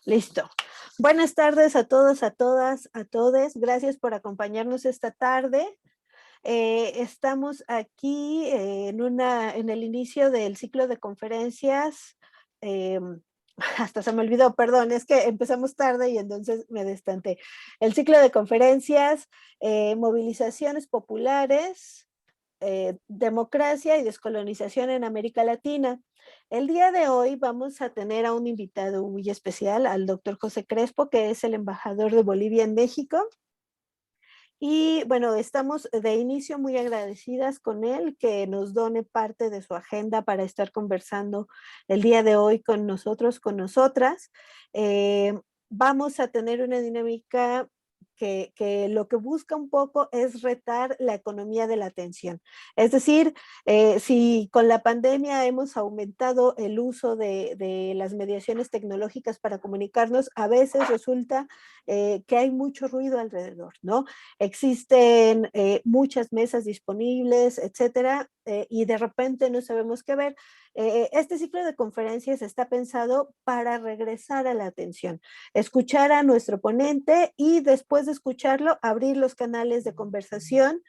Listo. Buenas tardes a todos, a todas, a todes. Gracias por acompañarnos esta tarde. Estamos aquí en el inicio del ciclo de conferencias. eh, Hasta se me olvidó, perdón, es que empezamos tarde y entonces me destanté. El ciclo de conferencias, movilizaciones populares, democracia y descolonización en América Latina. El día de hoy vamos a tener a un invitado muy especial, al doctor José Crespo, que es el embajador de Bolivia en México. Y bueno, estamos de inicio muy agradecidas con él que nos done parte de su agenda para estar conversando el día de hoy con nosotros, con nosotras. Vamos a tener una dinámica que lo que busca un poco es retar la economía de la atención. Es decir, si con la pandemia hemos aumentado el uso de las mediaciones tecnológicas para comunicarnos, a veces resulta que hay mucho ruido alrededor, ¿no? Existen muchas mesas disponibles, etcétera, y de repente no sabemos qué ver. Este ciclo de conferencias está pensado para regresar a la atención, escuchar a nuestro ponente y después de escucharlo, abrir los canales de conversación,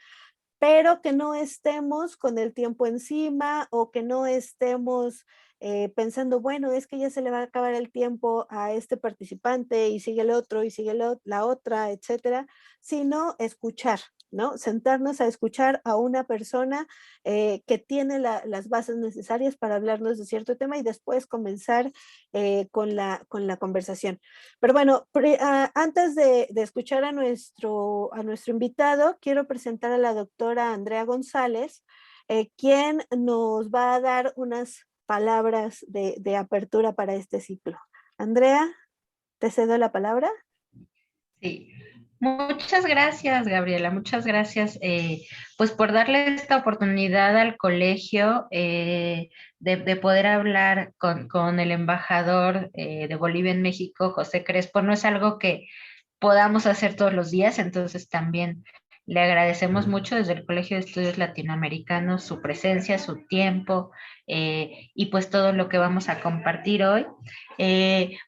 pero que no estemos con el tiempo encima o que no estemos pensando, bueno, es que ya se le va a acabar el tiempo a este participante y sigue el otro y sigue la otra, etcétera, sino escuchar, ¿no? Sentarnos a escuchar a una persona que tiene las bases necesarias para hablarnos de cierto tema y después comenzar con la conversación. Pero bueno, antes de escuchar a nuestro invitado, quiero presentar a la doctora Andrea González, quien nos va a dar unas palabras de apertura para este ciclo. Andrea, te cedo la palabra. Sí, muchas gracias, Gabriela, muchas gracias pues por darle esta oportunidad al colegio de poder hablar con el embajador de Bolivia en México, José Crespo. No es algo que podamos hacer todos los días, entonces también le agradecemos mucho desde el Colegio de Estudios Latinoamericanos su presencia, su tiempo y pues todo lo que vamos a compartir hoy.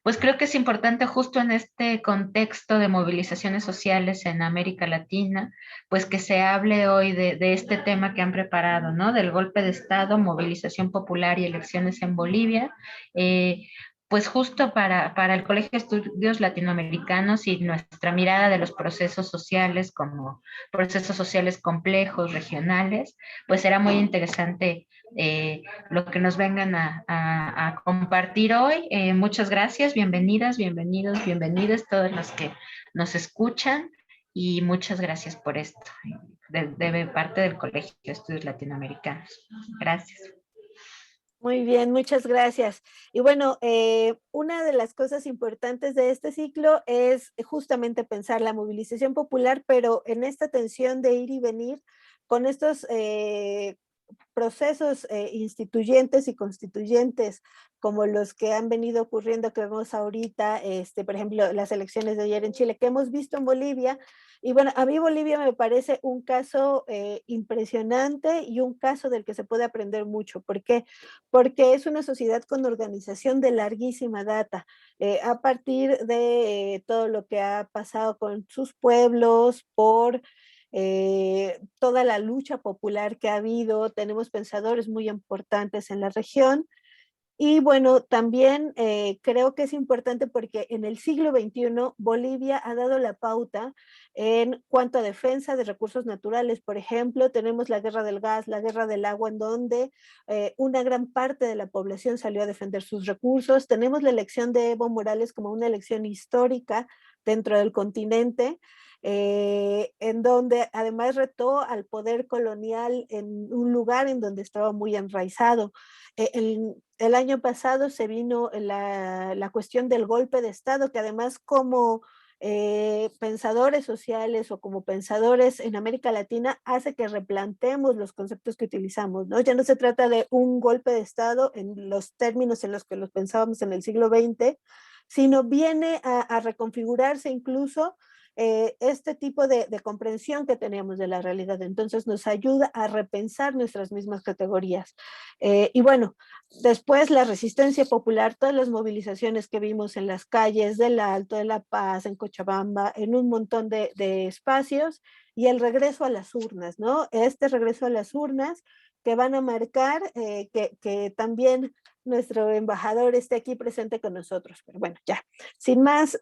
Pues creo que es importante justo en este contexto de movilizaciones sociales en América Latina, pues que se hable hoy de este tema que han preparado, ¿no? Del golpe de Estado, movilización popular y elecciones en Bolivia. Pues justo para el Colegio de Estudios Latinoamericanos y nuestra mirada de los procesos sociales como procesos sociales complejos, regionales, pues será muy interesante lo que nos vengan a compartir hoy. Muchas gracias, bienvenidas, bienvenidos, bienvenidas todos los que nos escuchan y muchas gracias por esto de parte del Colegio de Estudios Latinoamericanos. Gracias. Muy bien, muchas gracias. Y bueno, una de las cosas importantes de este ciclo es justamente pensar la movilización popular, pero en esta tensión de ir y venir con estos procesos instituyentes y constituyentes como los que han venido ocurriendo, que vemos ahorita, por ejemplo, las elecciones de ayer en Chile, que hemos visto en Bolivia. Y bueno, a mí Bolivia me parece un caso impresionante y un caso del que se puede aprender mucho. ¿Por qué? Porque es una sociedad con organización de larguísima data. A partir de todo lo que ha pasado con sus pueblos, por toda la lucha popular que ha habido, tenemos pensadores muy importantes en la región. Y bueno, también creo que es importante porque en el siglo XXI Bolivia ha dado la pauta en cuanto a defensa de recursos naturales. Por ejemplo, tenemos la guerra del gas, la guerra del agua, en donde una gran parte de la población salió a defender sus recursos. Tenemos la elección de Evo Morales como una elección histórica dentro del continente, en donde además retó al poder colonial en un lugar en donde estaba muy enraizado. El año pasado se vino la cuestión del golpe de Estado, que además como pensadores sociales o como pensadores en América Latina hace que replantemos los conceptos que utilizamos, ¿no? Ya no se trata de un golpe de Estado en los términos en los que los pensábamos en el siglo XX, sino viene a reconfigurarse incluso este tipo de comprensión que teníamos de la realidad. Entonces nos ayuda a repensar nuestras mismas categorías. Y bueno, después la resistencia popular, todas las movilizaciones que vimos en las calles del Alto, de La Paz, en Cochabamba, en un montón de espacios, y el regreso a las urnas, ¿no? Este regreso a las urnas que van a marcar que también nuestro embajador esté aquí presente con nosotros. Pero bueno, ya, sin más,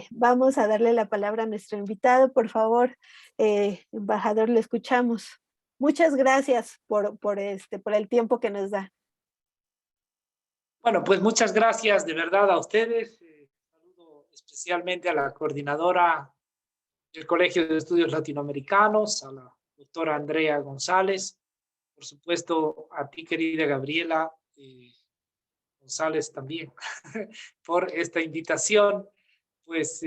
vamos a darle la palabra a nuestro invitado. Por favor, embajador, le escuchamos. Muchas gracias por el tiempo que nos da. Bueno, pues muchas gracias de verdad a ustedes. Saludo especialmente a la coordinadora del Colegio de Estudios Latinoamericanos, a la doctora Andrea González, por supuesto a ti, querida Gabriela González también, por esta invitación. Pues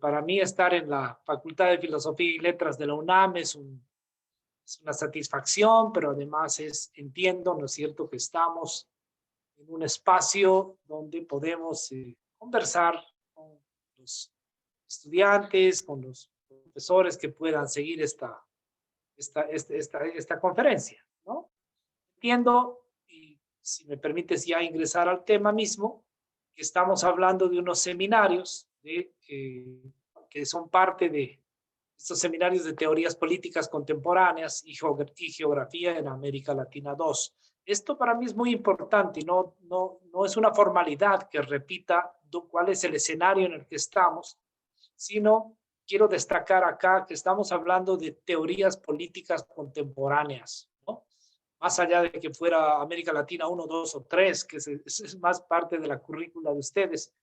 para mí estar en la Facultad de Filosofía y Letras de la UNAM es una satisfacción, pero además entiendo, ¿no es cierto?, que estamos en un espacio donde podemos conversar con los estudiantes, con los profesores que puedan seguir esta conferencia, ¿no? Entiendo, y si me permites ya ingresar al tema mismo, que estamos hablando de unos seminarios que son parte de estos seminarios de teorías políticas contemporáneas y geografía en América Latina 2. Esto para mí es muy importante y no es una formalidad que repita cuál es el escenario en el que estamos, sino quiero destacar acá que estamos hablando de teorías políticas contemporáneas, ¿no? Más allá de que fuera América Latina 1, 2 o 3, que es más parte de la currícula de ustedes.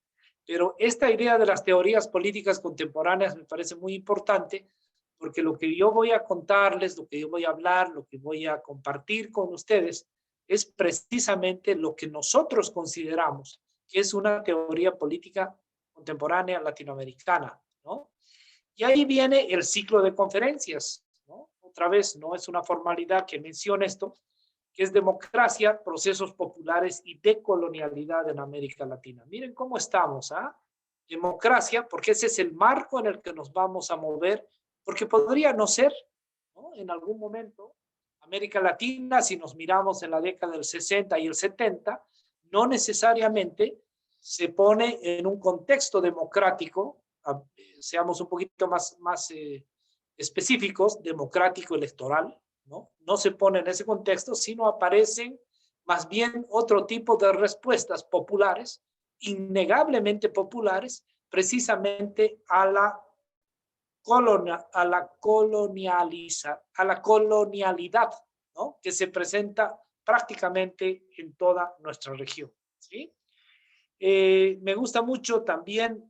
Pero esta idea de las teorías políticas contemporáneas me parece muy importante porque lo que yo voy a contarles, lo que yo voy a hablar, lo que voy a compartir con ustedes es precisamente lo que nosotros consideramos que es una teoría política contemporánea latinoamericana, ¿no? Y ahí viene el ciclo de conferencias, ¿no? Otra vez, no es una formalidad que mencione esto, que es democracia, procesos populares y decolonialidad en América Latina. Miren cómo estamos, ¿ah? Democracia, porque ese es el marco en el que nos vamos a mover, porque podría no ser, ¿no?, en algún momento, América Latina, si nos miramos en la década del 60 y el 70, no necesariamente se pone en un contexto democrático, seamos un poquito más específicos, democrático electoral, ¿no? No se pone en ese contexto, sino aparecen más bien otro tipo de respuestas populares, innegablemente populares, precisamente a la colonialidad, ¿no?, que se presenta prácticamente en toda nuestra región, ¿sí? Me gusta mucho también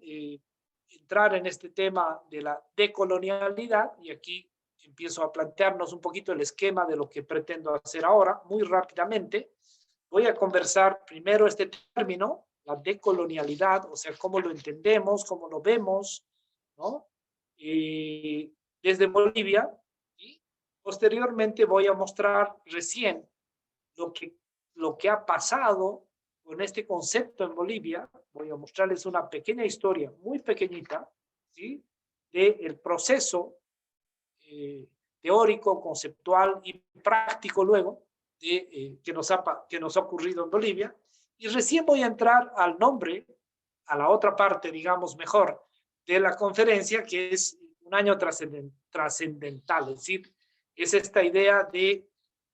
entrar en este tema de la decolonialidad, y aquí empiezo a plantearnos un poquito el esquema de lo que pretendo hacer ahora, muy rápidamente. Voy a conversar primero este término, la decolonialidad, o sea, cómo lo entendemos, cómo lo vemos, ¿no? Desde Bolivia, y posteriormente voy a mostrar recién lo que ha pasado con este concepto en Bolivia. Voy a mostrarles una pequeña historia, muy pequeñita, ¿sí?, del proceso teórico, conceptual y práctico luego que nos ha ocurrido en Bolivia. Y recién voy a entrar al nombre, a la otra parte, digamos, mejor, de la conferencia, que es un año trascendental, es decir, es esta idea de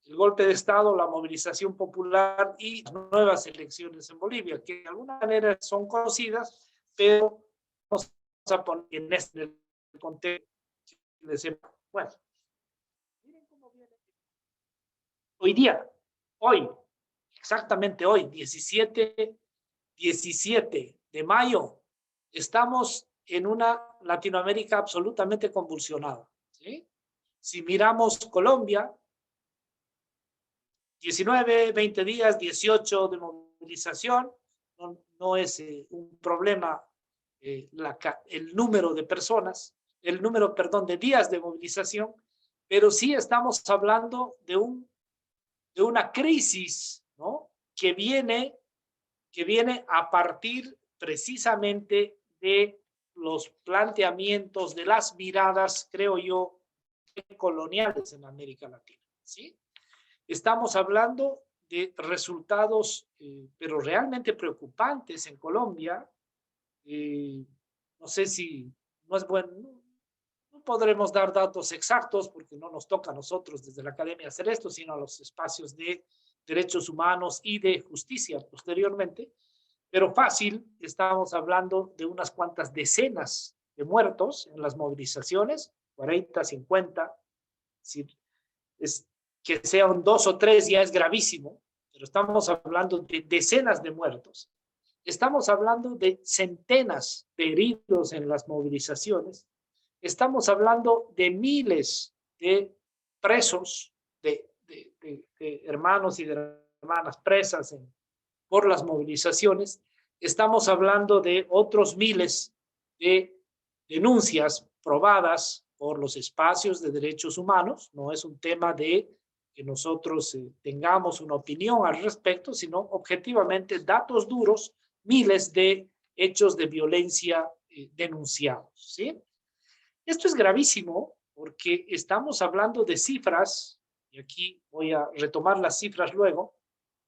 el golpe de Estado, la movilización popular y las nuevas elecciones en Bolivia, que de alguna manera son conocidas, pero vamos a poner en este contexto. Bueno, miren cómo viene. Hoy día, hoy, exactamente hoy, 17 de mayo, estamos en una Latinoamérica absolutamente convulsionada, ¿sí? Si miramos Colombia, 19, 20 días, 18 de movilización, no es un problema el número de personas, el número, perdón, de días de movilización, pero sí estamos hablando de una crisis, ¿no?, que viene a partir precisamente de los planteamientos, de las miradas, creo yo, coloniales en América Latina, ¿sí? Estamos hablando de resultados, pero realmente preocupantes en Colombia. No sé si no es bueno, no podremos dar datos exactos porque no nos toca a nosotros desde la academia hacer esto, sino a los espacios de derechos humanos y de justicia posteriormente. Pero fácil, estamos hablando de unas cuantas decenas de muertos en las movilizaciones, 40, 50. Si es, que sean 2 o 3 ya es gravísimo, pero estamos hablando de decenas de muertos. Estamos hablando de centenas de heridos en las movilizaciones. Estamos hablando de miles de presos, de hermanos y de hermanas presas por las movilizaciones. Estamos hablando de otros miles de denuncias probadas por los espacios de derechos humanos. No es un tema de que nosotros tengamos una opinión al respecto, sino objetivamente datos duros, miles de hechos de violencia denunciados, ¿sí? Esto es gravísimo porque estamos hablando de cifras, y aquí voy a retomar las cifras luego,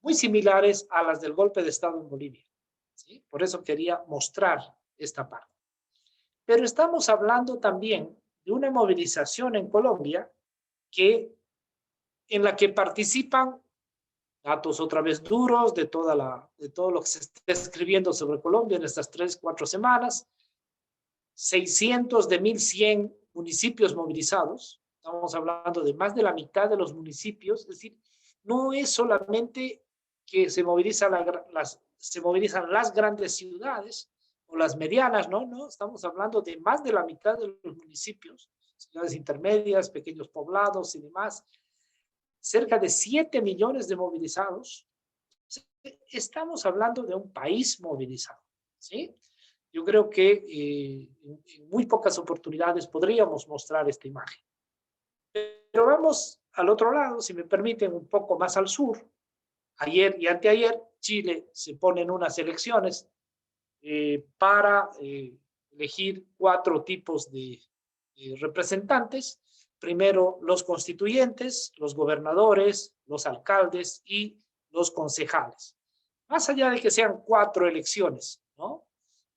muy similares a las del golpe de Estado en Bolivia, ¿sí? Por eso quería mostrar esta parte. Pero estamos hablando también de una movilización en Colombia en la que participan datos otra vez duros de todo lo que se está escribiendo sobre Colombia en estas 3, 4 semanas, 600 de 1.100 municipios movilizados. Estamos hablando de más de la mitad de los municipios. Es decir, no es solamente que se movilizan las grandes ciudades o las medianas, no, estamos hablando de más de la mitad de los municipios, ciudades intermedias, pequeños poblados y demás. Cerca de 7 millones de movilizados. Estamos hablando de un país movilizado, ¿sí? Yo creo que en muy pocas oportunidades podríamos mostrar esta imagen. Pero vamos al otro lado, si me permiten, un poco más al sur. Ayer y anteayer, Chile se pone en unas elecciones para elegir 4 tipos de representantes. Primero, los constituyentes, los gobernadores, los alcaldes y los concejales. Más allá de que sean 4 elecciones, ¿no?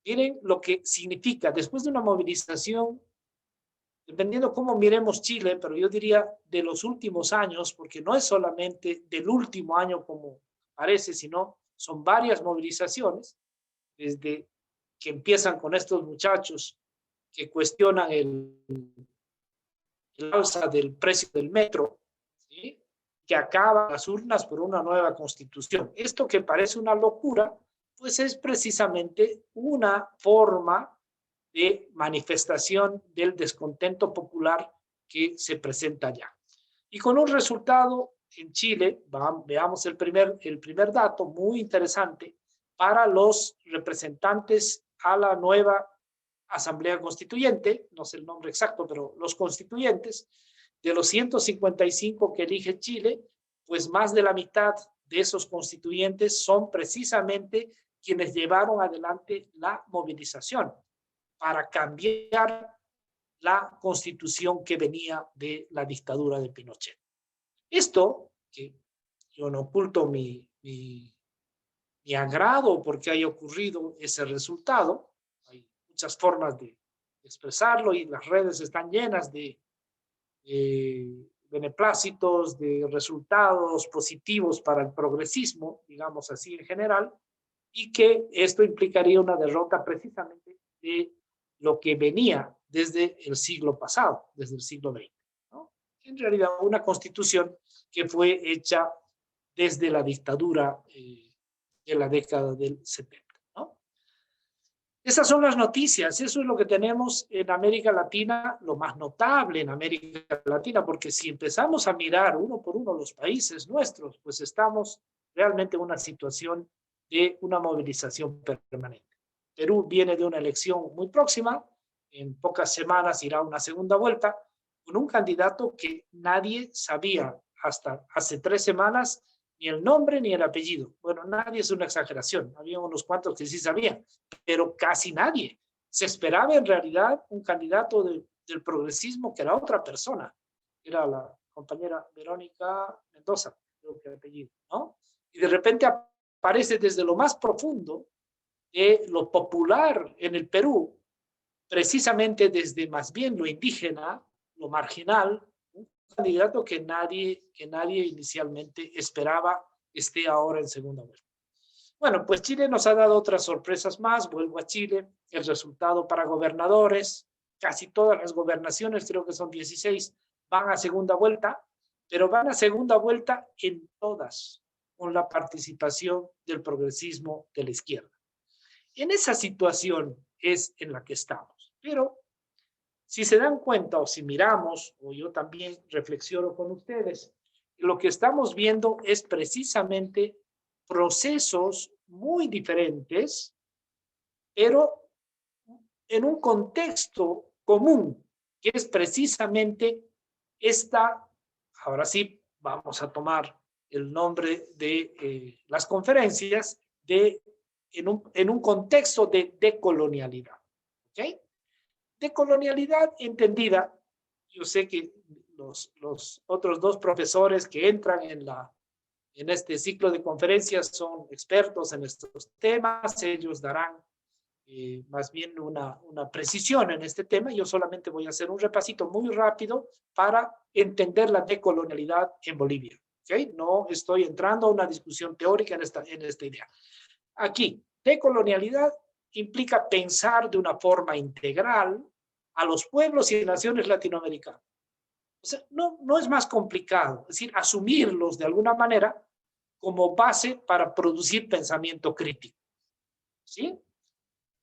Miren lo que significa después de una movilización, dependiendo cómo miremos Chile, pero yo diría de los últimos años, porque no es solamente del último año como parece, sino son varias movilizaciones, desde que empiezan con estos muchachos que cuestionan el alza del precio del metro, ¿sí? Que acaba las urnas por una nueva constitución. Esto que parece una locura, pues es precisamente una forma de manifestación del descontento popular que se presenta ya. Y con un resultado en Chile, veamos el primer dato muy interesante, para los representantes a la nueva Asamblea Constituyente, no sé el nombre exacto, pero los constituyentes, de los 155 que elige Chile, pues más de la mitad de esos constituyentes son precisamente quienes llevaron adelante la movilización para cambiar la constitución que venía de la dictadura de Pinochet. Esto, que yo no oculto mi agrado porque haya ocurrido ese resultado, muchas formas de expresarlo y las redes están llenas de beneplácitos, de resultados positivos para el progresismo, digamos así en general, y que esto implicaría una derrota precisamente de lo que venía desde el siglo pasado, desde el siglo XX, ¿no? En realidad una constitución que fue hecha desde la dictadura de la década del 70. Esas son las noticias, eso es lo que tenemos en América Latina, lo más notable en América Latina, porque si empezamos a mirar uno por uno los países nuestros, pues estamos realmente en una situación de una movilización permanente. Perú viene de una elección muy próxima, en pocas semanas irá una segunda vuelta, con un candidato que nadie sabía hasta hace 3 semanas, ni el nombre ni el apellido. Bueno, nadie es una exageración. Había unos cuantos que sí sabían, pero casi nadie se esperaba en realidad un candidato del progresismo que era otra persona, era la compañera Verónica Mendoza, creo que el apellido, ¿no? Y de repente aparece desde lo más profundo de lo popular en el Perú, precisamente desde más bien lo indígena, lo marginal, un candidato que nadie inicialmente esperaba esté ahora en segunda vuelta. Bueno, pues Chile nos ha dado otras sorpresas más. Vuelvo a Chile. El resultado para gobernadores, casi todas las gobernaciones, creo que son 16, van a segunda vuelta, pero van a segunda vuelta en todas, con la participación del progresismo de la izquierda. En esa situación es en la que estamos. Pero si se dan cuenta o si miramos, o yo también reflexiono con ustedes, lo que estamos viendo es precisamente procesos muy diferentes, pero en un contexto común, que es precisamente esta, ahora sí vamos a tomar el nombre de las conferencias, en un contexto de decolonialidad. ¿Ok? Decolonialidad entendida, yo sé que los otros dos profesores que entran en este ciclo de conferencias son expertos en estos temas, ellos darán más bien una precisión en este tema. Yo solamente voy a hacer un repasito muy rápido para entender la decolonialidad en Bolivia. ¿Okay? No estoy entrando a una discusión teórica en esta idea. Aquí, decolonialidad implica pensar de una forma integral a los pueblos y naciones latinoamericanas. O sea, no es más complicado, es decir, asumirlos de alguna manera como base para producir pensamiento crítico. ¿Sí?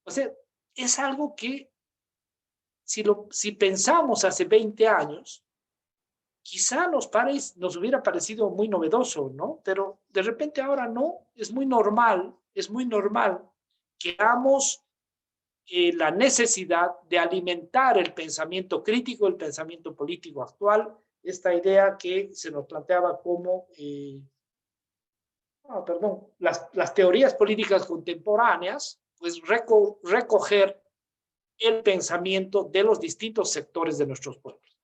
O sea, es algo que si pensamos hace 20 años, quizá nos hubiera parecido muy novedoso, ¿no? Pero de repente ahora no, es muy normal que hagamos la necesidad de alimentar el pensamiento crítico, el pensamiento político actual, esta idea que se nos planteaba como, las teorías políticas contemporáneas, pues recoger el pensamiento de los distintos sectores de nuestros pueblos.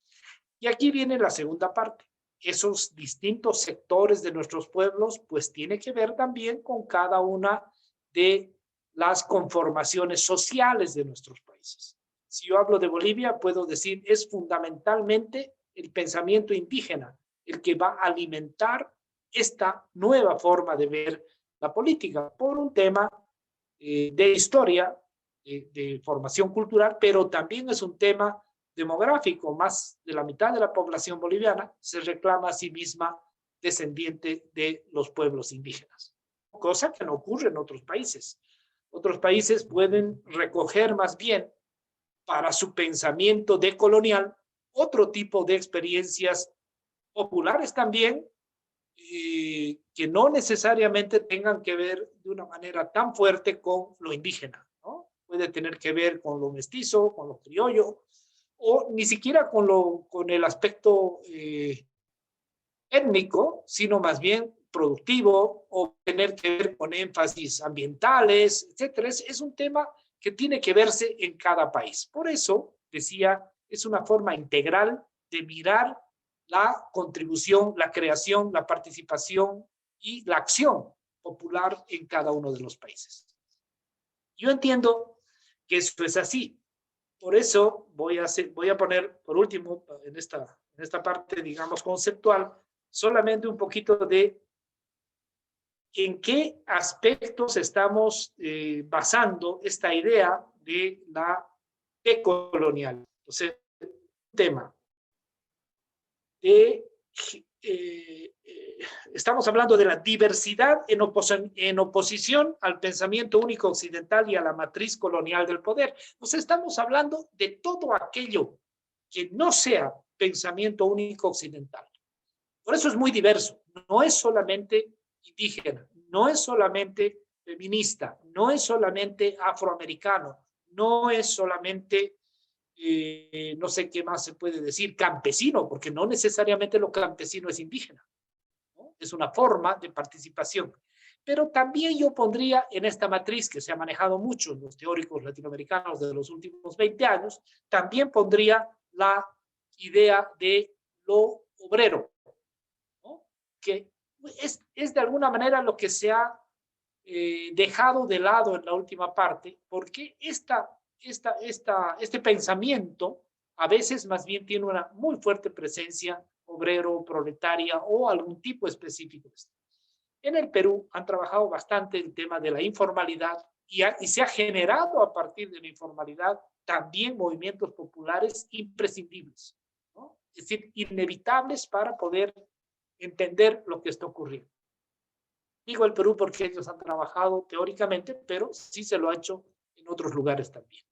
Y aquí viene la segunda parte. Esos distintos sectores de nuestros pueblos, pues tiene que ver también con cada una de las conformaciones sociales de nuestros países. Si yo hablo de Bolivia, puedo decir, es fundamentalmente el pensamiento indígena el que va a alimentar esta nueva forma de ver la política por un tema de historia, de formación cultural, pero también es un tema demográfico. Más de la mitad de la población boliviana se reclama a sí misma descendiente de los pueblos indígenas, cosa que no ocurre en otros países. Otros países pueden recoger más bien para su pensamiento decolonial otro tipo de experiencias populares también, que no necesariamente tengan que ver de una manera tan fuerte con lo indígena, ¿no? Puede tener que ver con lo mestizo, con lo criollo, o ni siquiera con el aspecto étnico, sino más bien productivo, o tener que ver con énfasis ambientales, etcétera. Es un tema que tiene que verse en cada país. Por eso, decía, es una forma integral de mirar la contribución, la creación, la participación y la acción popular en cada uno de los países. Yo entiendo que esto es así. Por eso voy a poner, por último, en esta parte, digamos, conceptual, solamente un poquito de en qué aspectos estamos basando esta idea de la decolonial. O sea, un tema de estamos hablando de la diversidad en oposición al pensamiento único occidental y a la matriz colonial del poder. Pues estamos hablando de todo aquello que no sea pensamiento único occidental. Por eso es muy diverso. No es solamente indígena, no es solamente feminista, no es solamente afroamericano, no es solamente no sé qué más se puede decir, campesino, porque no necesariamente lo campesino es indígena, ¿no? Es una forma de participación. Pero también yo pondría en esta matriz que se ha manejado mucho en los teóricos latinoamericanos de los últimos 20 años, también pondría la idea de lo obrero, ¿no? Que es de alguna manera lo que se ha dejado de lado en la última parte, porque este pensamiento a veces más bien tiene una muy fuerte presencia obrero, proletaria o algún tipo específico. En el Perú han trabajado bastante el tema de la informalidad y se ha generado a partir de la informalidad también movimientos populares imprescindibles, ¿no? Es decir, inevitables para poder entender lo que está ocurriendo. Digo el Perú porque ellos han trabajado teóricamente, pero sí se lo ha hecho en otros lugares también.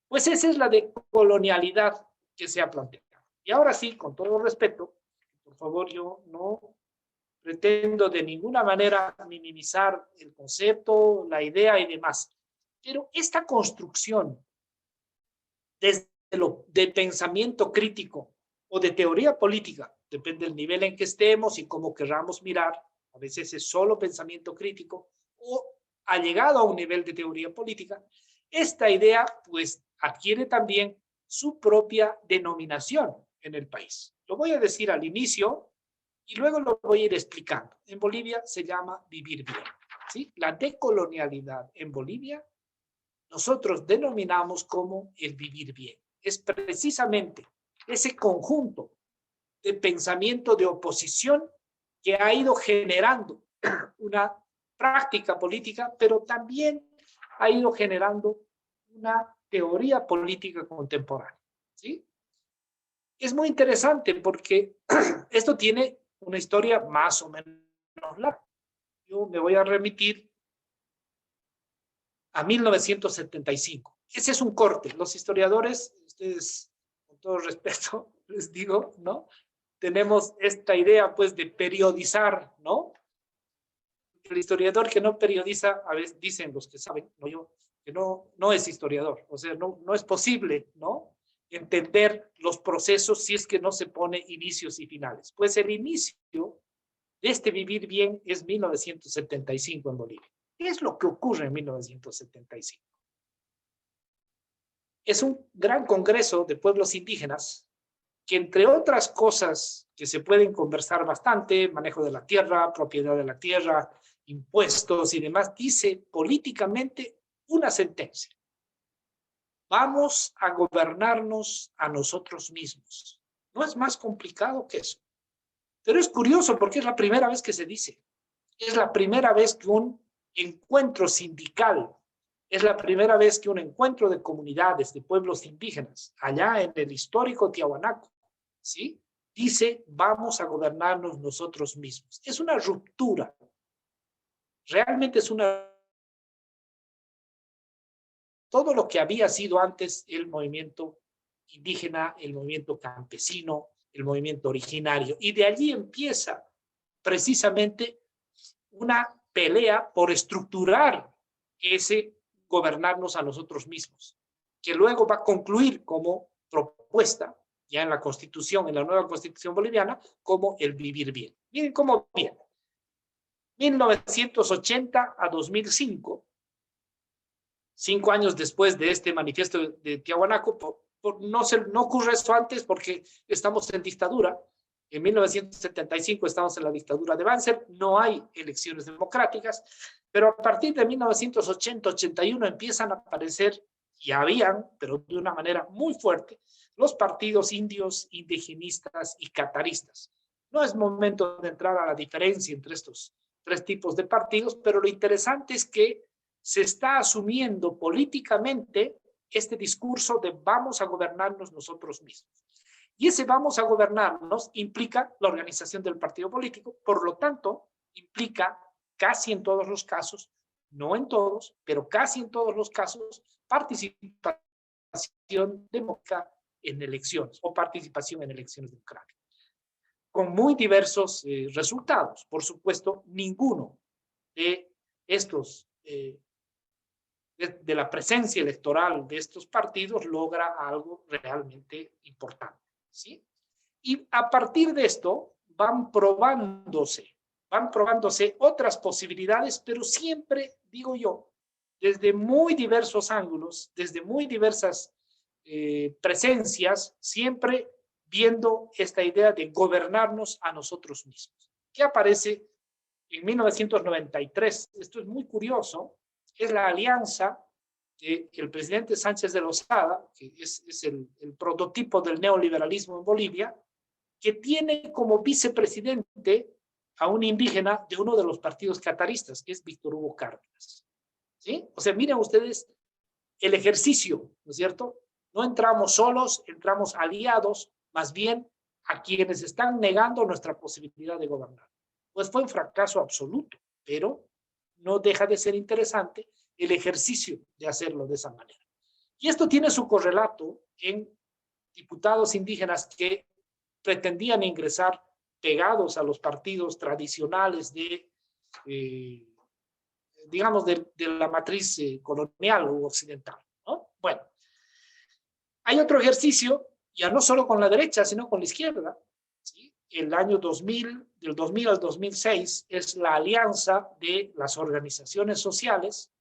Pues esa es la decolonialidad que se ha planteado. Y ahora sí, con todo respeto, por favor, yo no pretendo de ninguna manera minimizar el concepto, la idea y demás. Pero esta construcción desde de pensamiento crítico o de teoría política, depende del nivel en que estemos y cómo querramos mirar, a veces es solo pensamiento crítico o ha llegado a un nivel de teoría política, esta idea pues adquiere también su propia denominación en el país. Lo voy a decir al inicio y luego lo voy a ir explicando. En Bolivia se llama vivir bien, ¿sí? La decolonialidad en Bolivia nosotros denominamos como el vivir bien. Es precisamente ese conjunto de pensamiento de oposición que ha ido generando una práctica política, pero también ha ido generando una teoría política contemporánea, ¿sí? Es muy interesante porque esto tiene una historia más o menos larga. Yo me voy a remitir a 1975. Ese es un corte. Los historiadores, ustedes, con todo respeto, les digo, ¿no? Tenemos esta idea, pues, de periodizar, ¿no? El historiador que no periodiza, a veces dicen los que saben, no yo, que no es historiador. O sea, no es posible, ¿no? Entender los procesos si es que no se pone inicios y finales. Pues el inicio de este vivir bien es 1975 en Bolivia. ¿Qué es lo que ocurre en 1975? Es un gran congreso de pueblos indígenas que, entre otras cosas que se pueden conversar bastante, manejo de la tierra, propiedad de la tierra, impuestos y demás, dice políticamente una sentencia. Vamos a gobernarnos a nosotros mismos. No es más complicado que eso. Pero es curioso porque es la primera vez que se dice. Es la primera vez que un encuentro sindical, es la primera vez que un encuentro de comunidades, de pueblos indígenas, allá en el histórico Tiahuanaco, ¿sí? Dice, vamos a gobernarnos nosotros mismos. Es una ruptura. Realmente es una... Todo lo que había sido antes el movimiento indígena, el movimiento campesino, el movimiento originario. Y de allí empieza precisamente una pelea por estructurar ese gobernarnos a nosotros mismos, que luego va a concluir como propuesta, ya en la Constitución, en la nueva Constitución boliviana, como el vivir bien. Miren cómo viene. 1980 a 2005, 5 años después de este manifiesto de Tiahuanaco, no ocurre eso antes porque estamos en dictadura. En 1975 estamos en la dictadura de Banzer, no hay elecciones democráticas, pero a partir de 1980-81 empiezan a aparecer, y habían, pero de una manera muy fuerte, los partidos indios, indigenistas y cataristas. No es momento de entrar a la diferencia entre estos tres tipos de partidos, pero lo interesante es que se está asumiendo políticamente este discurso de vamos a gobernarnos nosotros mismos. Y ese vamos a gobernarnos implica la organización del partido político, por lo tanto, implica casi en todos los casos, no en todos, pero casi en todos los casos, participación democrática en elecciones o participación en elecciones democráticas. Con muy diversos resultados. Por supuesto, ninguno de estos, de la presencia electoral de estos partidos logra algo realmente importante, ¿sí? Y a partir de esto van probándose van probándose otras posibilidades, pero siempre, digo yo, desde muy diversos ángulos, desde muy diversas presencias, siempre viendo esta idea de gobernarnos a nosotros mismos. ¿Qué aparece en 1993? Esto es muy curioso, es la alianza del presidente Sánchez de Lozada, que es el prototipo del neoliberalismo en Bolivia, que tiene como vicepresidente a un indígena de uno de los partidos cataristas, que es Víctor Hugo Cárdenas. ¿Sí? O sea, miren ustedes el ejercicio, ¿no es cierto? No entramos solos, entramos aliados, más bien a quienes están negando nuestra posibilidad de gobernar. Pues fue un fracaso absoluto, pero no deja de ser interesante el ejercicio de hacerlo de esa manera. Y esto tiene su correlato en diputados indígenas que pretendían ingresar pegados a los partidos tradicionales digamos, de la matriz colonial o occidental, ¿no? Bueno, hay otro ejercicio, ya no solo con la derecha, sino con la izquierda, ¿sí? El año 2000, del 2000 al 2006, es la alianza de las organizaciones sociales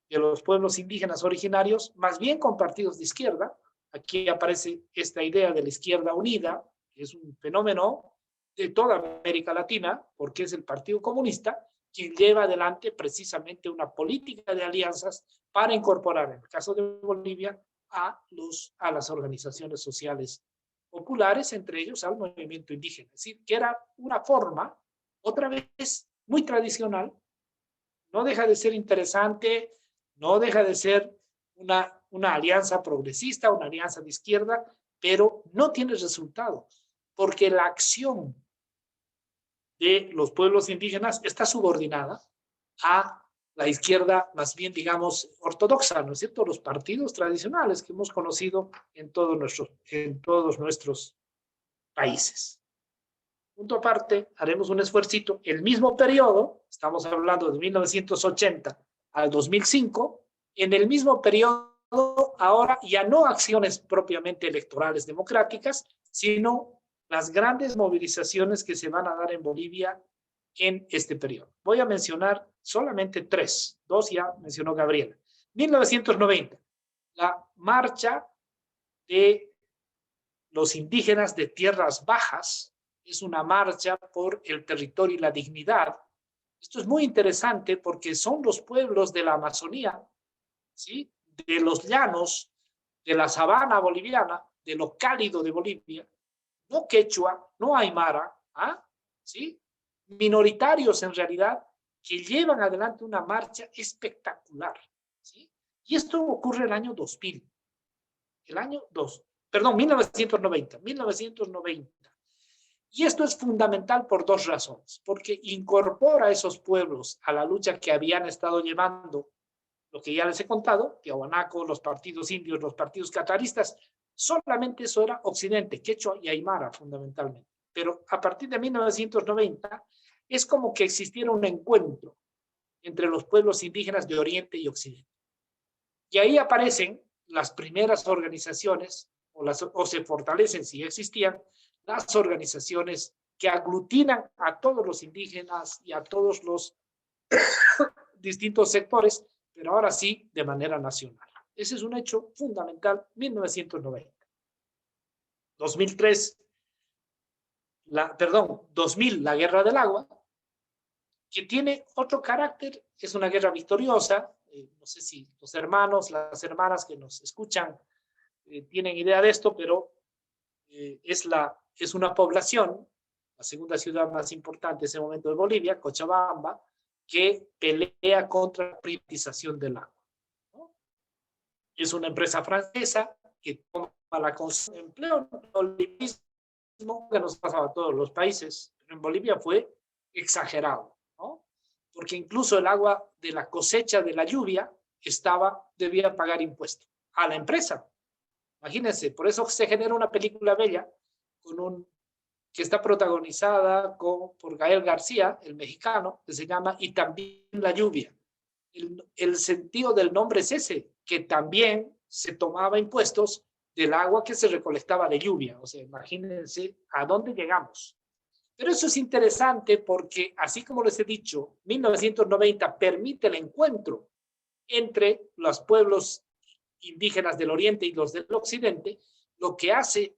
de los pueblos indígenas originarios, más bien con partidos de izquierda. Aquí aparece esta idea de la izquierda unida, que es un fenómeno de toda América Latina, porque es el Partido Comunista quien lleva adelante precisamente una política de alianzas para incorporar, en el caso de Bolivia, a las organizaciones sociales populares, entre ellos al movimiento indígena. Es decir, que era una forma, otra vez, muy tradicional, no deja de ser interesante, no deja de ser una alianza progresista, una alianza de izquierda, pero no tiene resultado, porque la acción de los pueblos indígenas está subordinada a la izquierda más bien, digamos, ortodoxa, ¿no es cierto? Los partidos tradicionales que hemos conocido en todos nuestros países. Punto aparte, haremos un esfuercito. El mismo periodo, estamos hablando de 1980 al 2005, en el mismo periodo ahora ya no acciones propiamente electorales democráticas, sino las grandes movilizaciones que se van a dar en Bolivia en este periodo. Voy a mencionar solamente tres, dos ya mencionó Gabriela. 1990, la marcha de los indígenas de tierras bajas, es una marcha por el territorio y la dignidad. Esto es muy interesante porque son los pueblos de la Amazonía, ¿sí? De los llanos, de la sabana boliviana, de lo cálido de Bolivia, no quechua, no aymara, ¿sí? Minoritarios en realidad, que llevan adelante una marcha espectacular, ¿sí? Y esto ocurre el año 2000, el año 1990. Y esto es fundamental por dos razones, porque incorpora a esos pueblos a la lucha que habían estado llevando, lo que ya les he contado, Tiahuanaco, los partidos indios, los partidos cataristas, solamente eso era Occidente, quechua y aymara fundamentalmente. Pero a partir de 1990 es como que existiera un encuentro entre los pueblos indígenas de Oriente y Occidente. Y ahí aparecen las primeras organizaciones, o se fortalecen si existían, las organizaciones que aglutinan a todos los indígenas y a todos los distintos sectores, pero ahora sí de manera nacional. Ese es un hecho fundamental, 1990. 2000, la Guerra del Agua, que tiene otro carácter, es una guerra victoriosa. No sé si los hermanos, las hermanas que nos escuchan tienen idea de esto, pero es una población, la segunda ciudad más importante en ese momento de Bolivia, Cochabamba, que pelea contra la privatización del agua, ¿no? Es una empresa francesa que toma la concesión de empleo, que nos pasaba a todos los países, pero en Bolivia fue exagerado, ¿no? Porque incluso el agua de la cosecha de la lluvia debía pagar impuesto a la empresa. Imagínense, por eso se genera una película bella que está protagonizada por Gael García, el mexicano, que se llama Y también la lluvia. El sentido del nombre es ese, que también se tomaba impuestos del agua que se recolectaba de lluvia. O sea, imagínense a dónde llegamos. Pero eso es interesante porque, así como les he dicho, 1990 permite el encuentro entre los pueblos indígenas del Oriente y los del Occidente. Lo que hace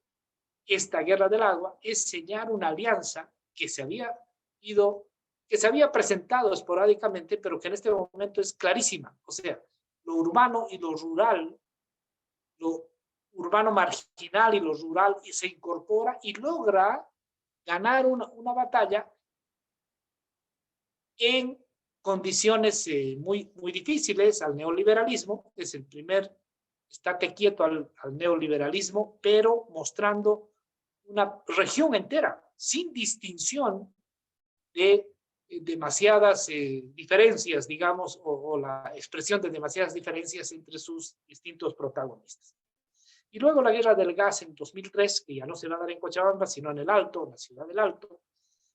esta guerra del agua es sellar una alianza que se había presentado esporádicamente, pero que en este momento es clarísima. O sea, lo urbano y lo rural, lo urbano marginal y lo rural, y se incorpora y logra ganar una batalla en condiciones muy, muy difíciles al neoliberalismo. Es el primer estate quieto al neoliberalismo, pero mostrando una región entera, sin distinción de demasiadas diferencias, digamos, o la expresión de demasiadas diferencias entre sus distintos protagonistas. Y luego la guerra del gas en 2003, que ya no se va a dar en Cochabamba, sino en el Alto, en la ciudad del Alto.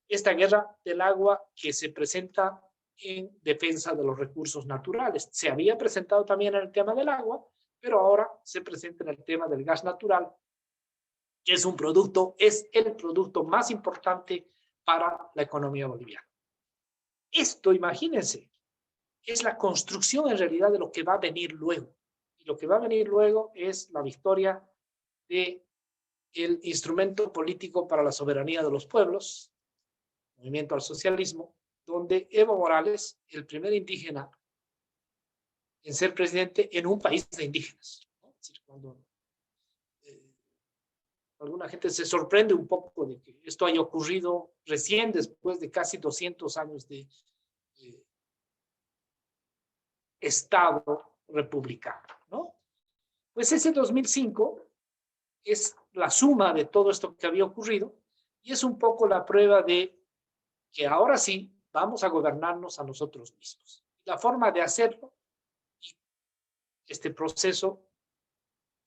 Esta guerra del agua que se presenta en defensa de los recursos naturales. Se había presentado también en el tema del agua, pero ahora se presenta en el tema del gas natural, que es el producto más importante para la economía boliviana. Esto, imagínense, es la construcción en realidad de lo que va a venir luego. Y lo que va a venir luego es la victoria del instrumento político para la soberanía de los pueblos, movimiento al socialismo, donde Evo Morales, el primer indígena en ser presidente en un país de indígenas, ¿no? Es decir, cuando alguna gente se sorprende un poco de que esto haya ocurrido recién después de casi 200 años de Estado republicano, ¿no? Pues ese 2005 es la suma de todo esto que había ocurrido y es un poco la prueba de que ahora sí vamos a gobernarnos a nosotros mismos. La forma de hacerlo, y este proceso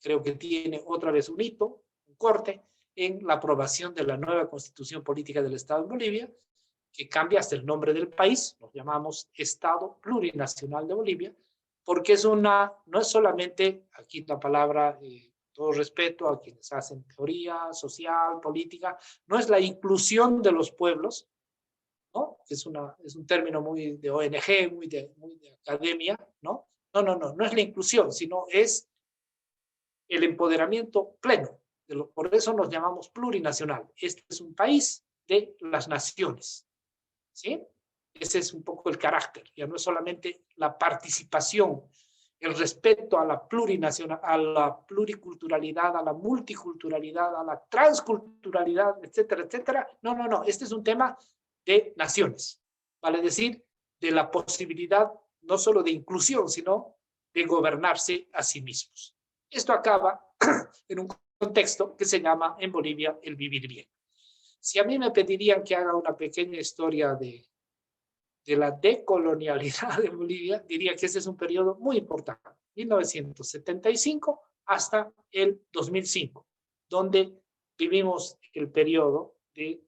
creo que tiene otra vez un hito, un corte, en la aprobación de la nueva Constitución Política del Estado de Bolivia, que cambia hasta el nombre del país, lo llamamos Estado Plurinacional de Bolivia, porque no es solamente, aquí la palabra, todo respeto a quienes hacen teoría social, política, no es la inclusión de los pueblos, ¿no? Es un término muy de ONG, muy de academia, ¿no? No es la inclusión, sino es el empoderamiento pleno. Por eso nos llamamos plurinacional. Este es un país de las naciones, ¿sí? Ese es un poco el carácter. Ya no es solamente la participación, el respeto a la plurinacional, a la pluriculturalidad, a la multiculturalidad, a la transculturalidad, etcétera, etcétera. No. Este es un tema de naciones. Vale decir, de la posibilidad no solo de inclusión, sino de gobernarse a sí mismos. Esto acaba en un contexto que se llama en Bolivia el vivir bien. Si a mí me pedirían que haga una pequeña historia de la decolonialidad de Bolivia, diría que ese es un periodo muy importante, 1975 hasta el 2005, donde vivimos el periodo de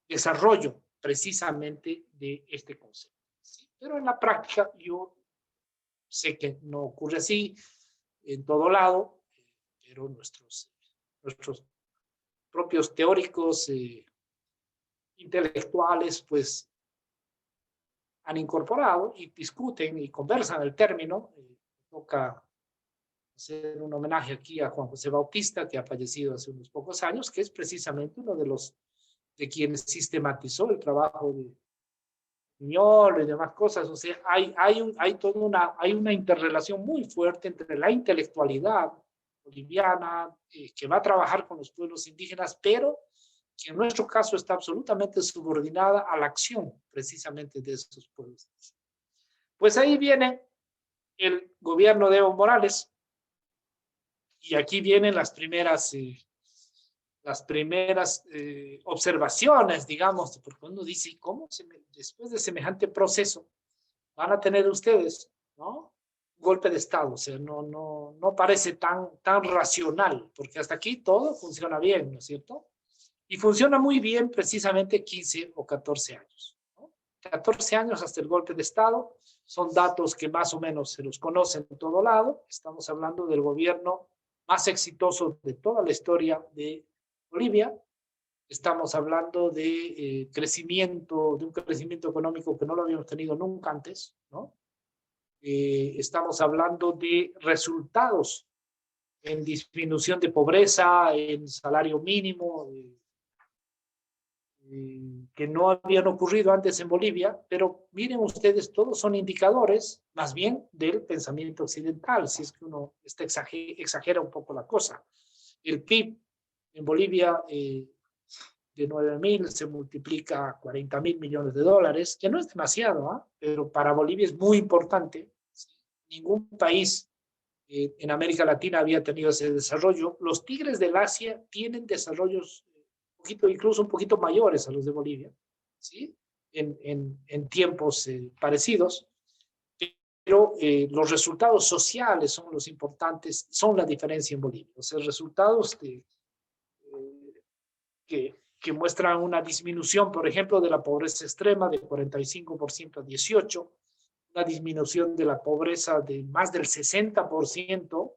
desarrollo precisamente de este concepto. ¿Sí? Pero en la práctica yo sé que no ocurre así en todo lado, pero nuestros propios teóricos intelectuales pues han incorporado y discuten y conversan el término. Toca hacer un homenaje aquí a Juan José Bautista, que ha fallecido hace unos pocos años, que es precisamente uno de quienes sistematizó el trabajo de Piñol y demás cosas. O sea, hay una interrelación muy fuerte entre la intelectualidad boliviana, que va a trabajar con los pueblos indígenas, pero que en nuestro caso está absolutamente subordinada a la acción precisamente de estos pueblos. Pues ahí viene el gobierno de Evo Morales y aquí vienen las primeras observaciones, digamos, porque uno dice, ¿cómo después de semejante proceso van a tener ustedes, ¿no? Golpe de Estado? O sea, no parece tan racional, porque hasta aquí todo funciona bien, ¿no es cierto? Y funciona muy bien precisamente 15 o 14 años, ¿no? 14 años hasta el golpe de Estado, son datos que más o menos se los conocen en todo lado. Estamos hablando del gobierno más exitoso de toda la historia de Bolivia, Estamos hablando de crecimiento, de un crecimiento económico que no lo habíamos tenido nunca antes, ¿no? Estamos hablando de resultados en disminución de pobreza, en salario mínimo, que no habían ocurrido antes en Bolivia, pero miren ustedes, todos son indicadores más bien del pensamiento occidental, si es que uno exagera un poco la cosa. El PIB en Bolivia de 9.000 se multiplica a 40.000 millones de dólares, que no es demasiado, ¿eh? Pero para Bolivia es muy importante. Ningún país en América Latina había tenido ese desarrollo. Los tigres del Asia tienen desarrollos poquito, incluso un poquito mayores a los de Bolivia, ¿sí? En tiempos parecidos, pero los resultados sociales son los importantes, son la diferencia en Bolivia. O sea, resultados que muestran una disminución, por ejemplo, de la pobreza extrema de 45% a 18%, una disminución de la pobreza de más del 60%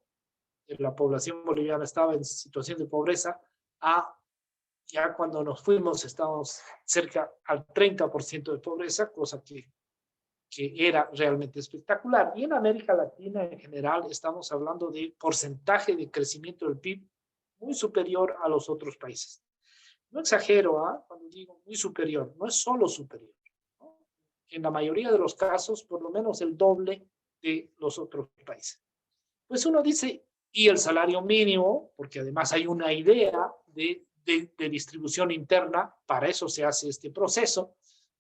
de la población boliviana estaba en situación de pobreza, a ya cuando nos fuimos estábamos cerca al 30% de pobreza, cosa que era realmente espectacular. Y en América Latina en general estamos hablando de porcentaje de crecimiento del PIB muy superior a los otros países. No exagero, ¿eh? Cuando digo muy superior, no es solo superior, ¿no? En la mayoría de los casos, por lo menos el doble de los otros países. Pues uno dice, y el salario mínimo, porque además hay una idea de distribución interna, para eso se hace este proceso,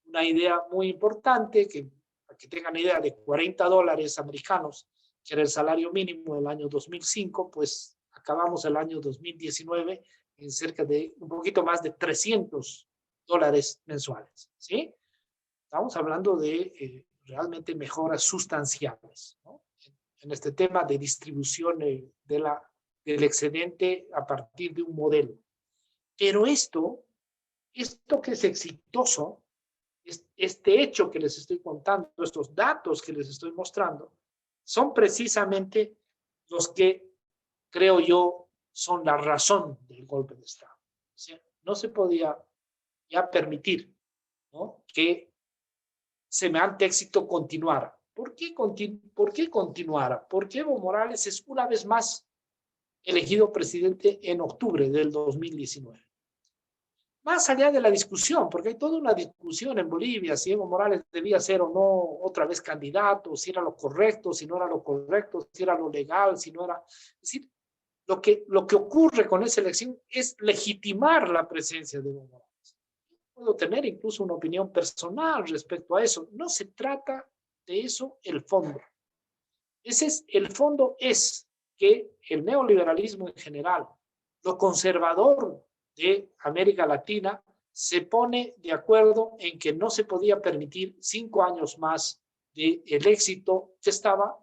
una idea muy importante, que para que tengan idea, de 40 dólares americanos, que era el salario mínimo del año 2005, pues acabamos el año 2019 en cerca de un poquito más de 300 dólares mensuales, ¿sí? Estamos hablando de realmente mejoras sustanciales, ¿no? En este tema de distribución del excedente a partir de un modelo. Pero esto que es exitoso, este hecho que les estoy contando, estos datos que les estoy mostrando, son precisamente los que, creo yo, son la razón del golpe de Estado. O sea, no se podía ya permitir, ¿no?, que semejante éxito continuara. ¿Por qué continuara? Porque Evo Morales es una vez más elegido presidente en octubre del 2019. Más allá de la discusión, porque hay toda una discusión en Bolivia, si Evo Morales debía ser o no otra vez candidato, si era lo correcto, si no era lo correcto, si era lo legal, si no era... Es decir, lo que ocurre con esa elección es legitimar la presencia de Evo Morales. Puedo tener incluso una opinión personal respecto a eso. No se trata de eso el fondo. El fondo es que el neoliberalismo en general, lo conservador de América Latina, se pone de acuerdo en que no se podía permitir 5 años más del éxito que estaba,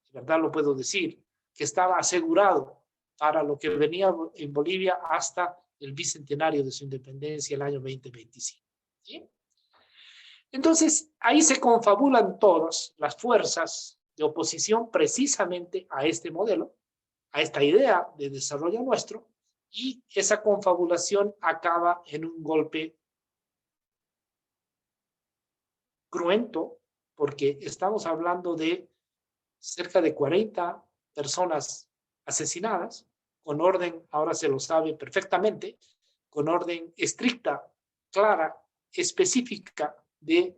de verdad lo puedo decir, que estaba asegurado para lo que venía en Bolivia hasta el bicentenario de su independencia, el año 2025. ¿Sí? Entonces, ahí se confabulan todas las fuerzas de oposición precisamente a este modelo, a esta idea de desarrollo nuestro, y esa confabulación acaba en un golpe cruento, porque estamos hablando de cerca de 40 personas asesinadas, con orden, ahora se lo sabe perfectamente, con orden estricta, clara, específica de,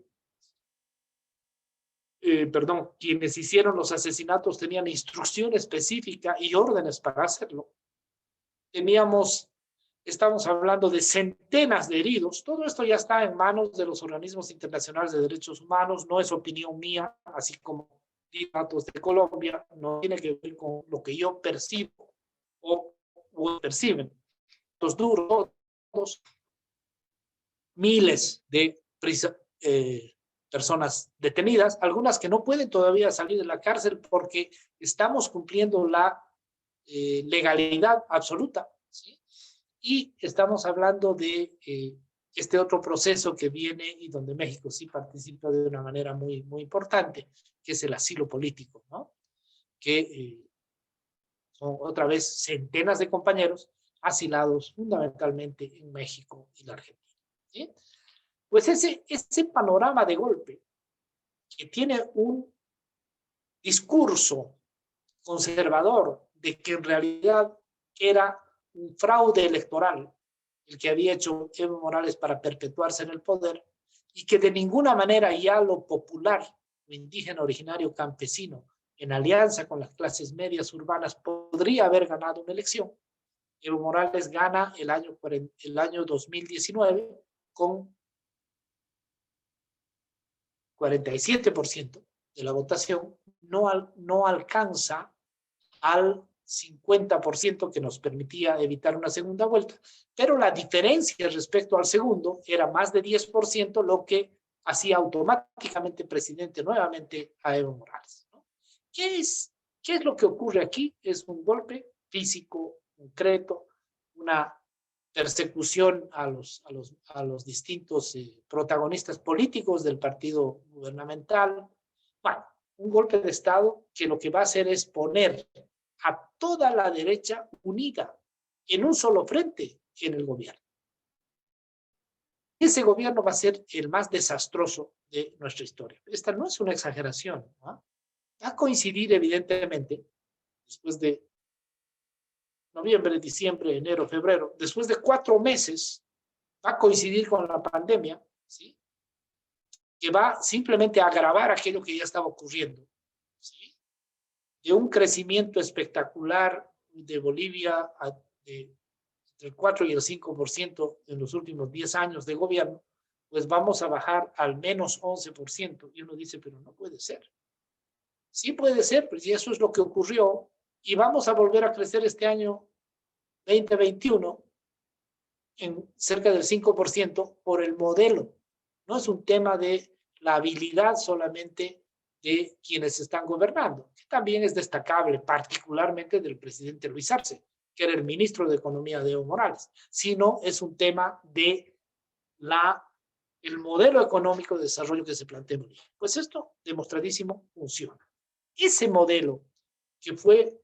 quienes hicieron los asesinatos tenían instrucción específica y órdenes para hacerlo. Estamos hablando de centenas de heridos. Todo esto ya está en manos de los organismos internacionales de derechos humanos, no es opinión mía, así como datos de Colombia, no tiene que ver con lo que yo percibo o perciben. Los duros, miles de personas detenidas, algunas que no pueden todavía salir de la cárcel porque estamos cumpliendo la legalidad absoluta, ¿sí? Y estamos hablando de este otro proceso que viene y donde México sí participa de una manera muy, muy importante, que es el asilo político, ¿no? Que son otra vez centenas de compañeros asilados fundamentalmente en México y la Argentina. ¿Sí? Pues ese panorama de golpe, que tiene un discurso conservador de que en realidad era un fraude electoral el que había hecho Evo Morales para perpetuarse en el poder, y que de ninguna manera ya lo popular, lo indígena originario campesino, en alianza con las clases medias urbanas, podría haber ganado una elección. Evo Morales gana el año 2019 con 47% de la votación, no alcanza al 50% que nos permitía evitar una segunda vuelta, pero la diferencia respecto al segundo era más de 10%, lo que hacía automáticamente presidente nuevamente a Evo Morales, ¿no? ¿Qué es lo que ocurre aquí? Es un golpe físico, concreto, una persecución a los distintos protagonistas políticos del partido gubernamental. Bueno, un golpe de Estado que lo que va a hacer es poner a toda la derecha unida en un solo frente en el gobierno. Ese gobierno va a ser el más desastroso de nuestra historia. Esta no es una exageración, ¿no? Va a coincidir evidentemente después de noviembre, diciembre, enero, febrero, después de 4 meses, va a coincidir con la pandemia, ¿sí? Que va simplemente a agravar aquello que ya estaba ocurriendo, ¿sí? De un crecimiento espectacular de Bolivia entre el 4 y el 5% en los últimos 10 años de gobierno, pues vamos a bajar al menos 11%. Y uno dice, pero no puede ser. Sí puede ser, pues, y eso es lo que ocurrió. Y vamos a volver a crecer este año 2021 en cerca del 5% por el modelo. No es un tema de la habilidad solamente de quienes están gobernando, que también es destacable, particularmente del presidente Luis Arce, que era el ministro de Economía de Evo Morales, sino es un tema de el modelo económico de desarrollo que se plantea en Bolivia. Pues esto, demostradísimo, funciona. Ese modelo que fue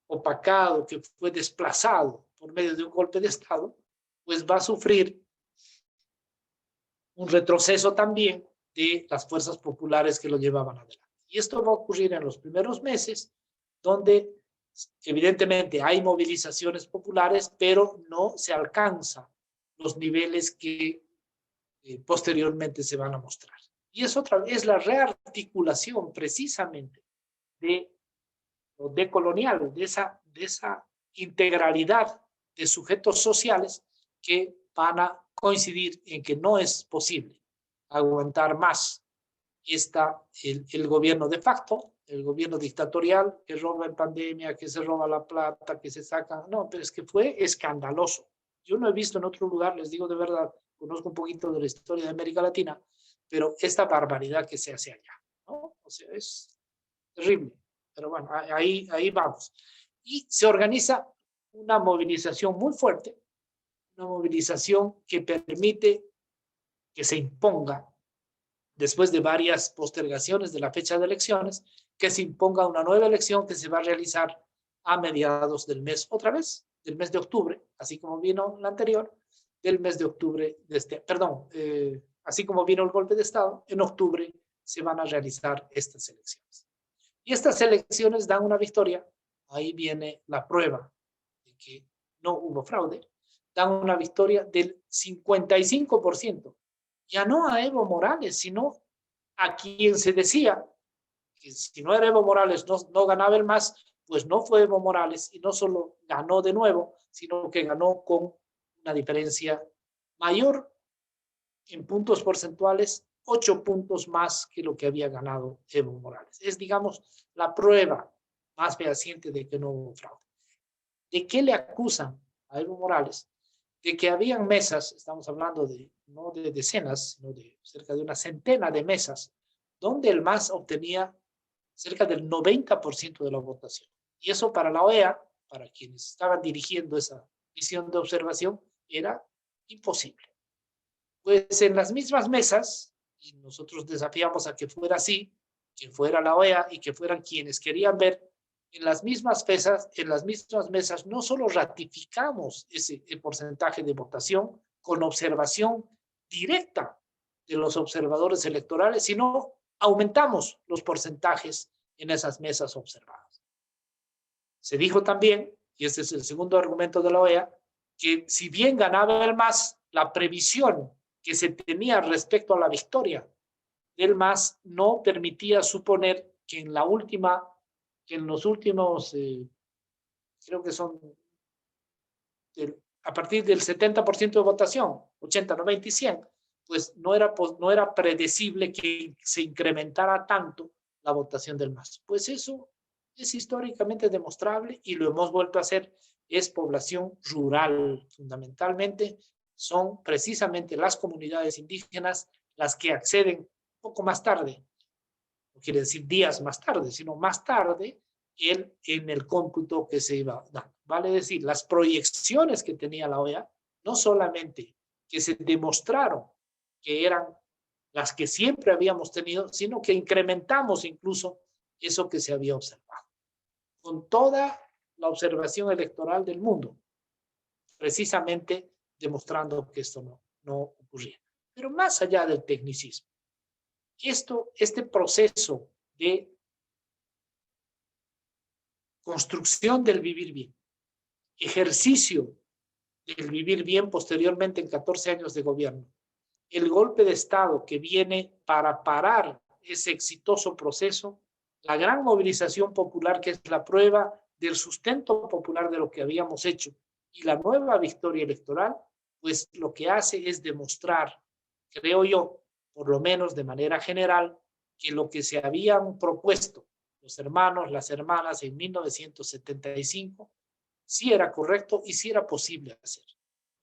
opacado, que fue desplazado por medio de un golpe de Estado, pues va a sufrir un retroceso también de las fuerzas populares que lo llevaban adelante. Y esto va a ocurrir en los primeros meses, donde evidentemente hay movilizaciones populares, pero no se alcanzan los niveles que posteriormente se van a mostrar. Y es la rearticulación precisamente de colonial, de esa integralidad de sujetos sociales que van a coincidir en que no es posible aguantar más el gobierno de facto, el gobierno dictatorial que roba en pandemia, que se roba la plata, que se saca. No, pero es que fue escandaloso. Yo no he visto en otro lugar, les digo de verdad, conozco un poquito de la historia de América Latina, pero esta barbaridad que se hace allá, ¿no? O sea, es terrible. Pero bueno, ahí vamos. Y se organiza una movilización muy fuerte, una movilización que permite que se imponga, después de varias postergaciones de la fecha de elecciones, que se imponga una nueva elección que se va a realizar a mediados del mes, otra vez, del mes de octubre, así como vino la anterior, del mes de octubre así como vino el golpe de Estado, en octubre se van a realizar estas elecciones. Y estas elecciones dan una victoria, ahí viene la prueba de que no hubo fraude, dan una victoria del 55%, ya no a Evo Morales, sino a quien se decía que si no era Evo Morales no ganaba el MAS, pues no fue Evo Morales y no solo ganó de nuevo, sino que ganó con una diferencia mayor en puntos porcentuales, 8 puntos más que lo que había ganado Evo Morales. Es, digamos, la prueba más fehaciente de que no hubo fraude. ¿De qué le acusan a Evo Morales? De que habían mesas, estamos hablando no de decenas, sino de cerca de una centena de mesas, donde el MAS obtenía cerca del 90% de la votación. Y eso para la OEA, para quienes estaban dirigiendo esa misión de observación, era imposible. Pues en las mismas mesas, y nosotros desafiamos a que fuera así, que fuera la OEA y que fueran quienes querían ver en las mismas mesas, no solo ratificamos ese porcentaje de votación con observación directa de los observadores electorales, sino aumentamos los porcentajes en esas mesas observadas. Se dijo también, y este es el segundo argumento de la OEA, que si bien ganaba el MAS, la previsión que se tenía respecto a la victoria del MAS no permitía suponer que en los últimos, creo que son a partir del 70% de votación, 80, 90 y 100, pues no era predecible que se incrementara tanto la votación del MAS. Pues eso es históricamente demostrable y lo hemos vuelto a hacer. Es población rural, fundamentalmente son precisamente las comunidades indígenas las que acceden un poco más tarde, no quiere decir días más tarde, sino más tarde en el cómputo que se iba dando. Vale decir, las proyecciones que tenía la OEA, no solamente que se demostraron que eran las que siempre habíamos tenido, sino que incrementamos incluso eso que se había observado. Con toda la observación electoral del mundo, precisamente demostrando que esto no ocurría. Pero más allá del tecnicismo, este proceso de construcción del vivir bien, ejercicio del vivir bien posteriormente en 14 años de gobierno, el golpe de Estado que viene para parar ese exitoso proceso, la gran movilización popular que es la prueba del sustento popular de lo que habíamos hecho y la nueva victoria electoral, pues lo que hace es demostrar, creo yo, por lo menos de manera general, que lo que se habían propuesto los hermanos, las hermanas en 1975, sí era correcto y sí era posible hacer.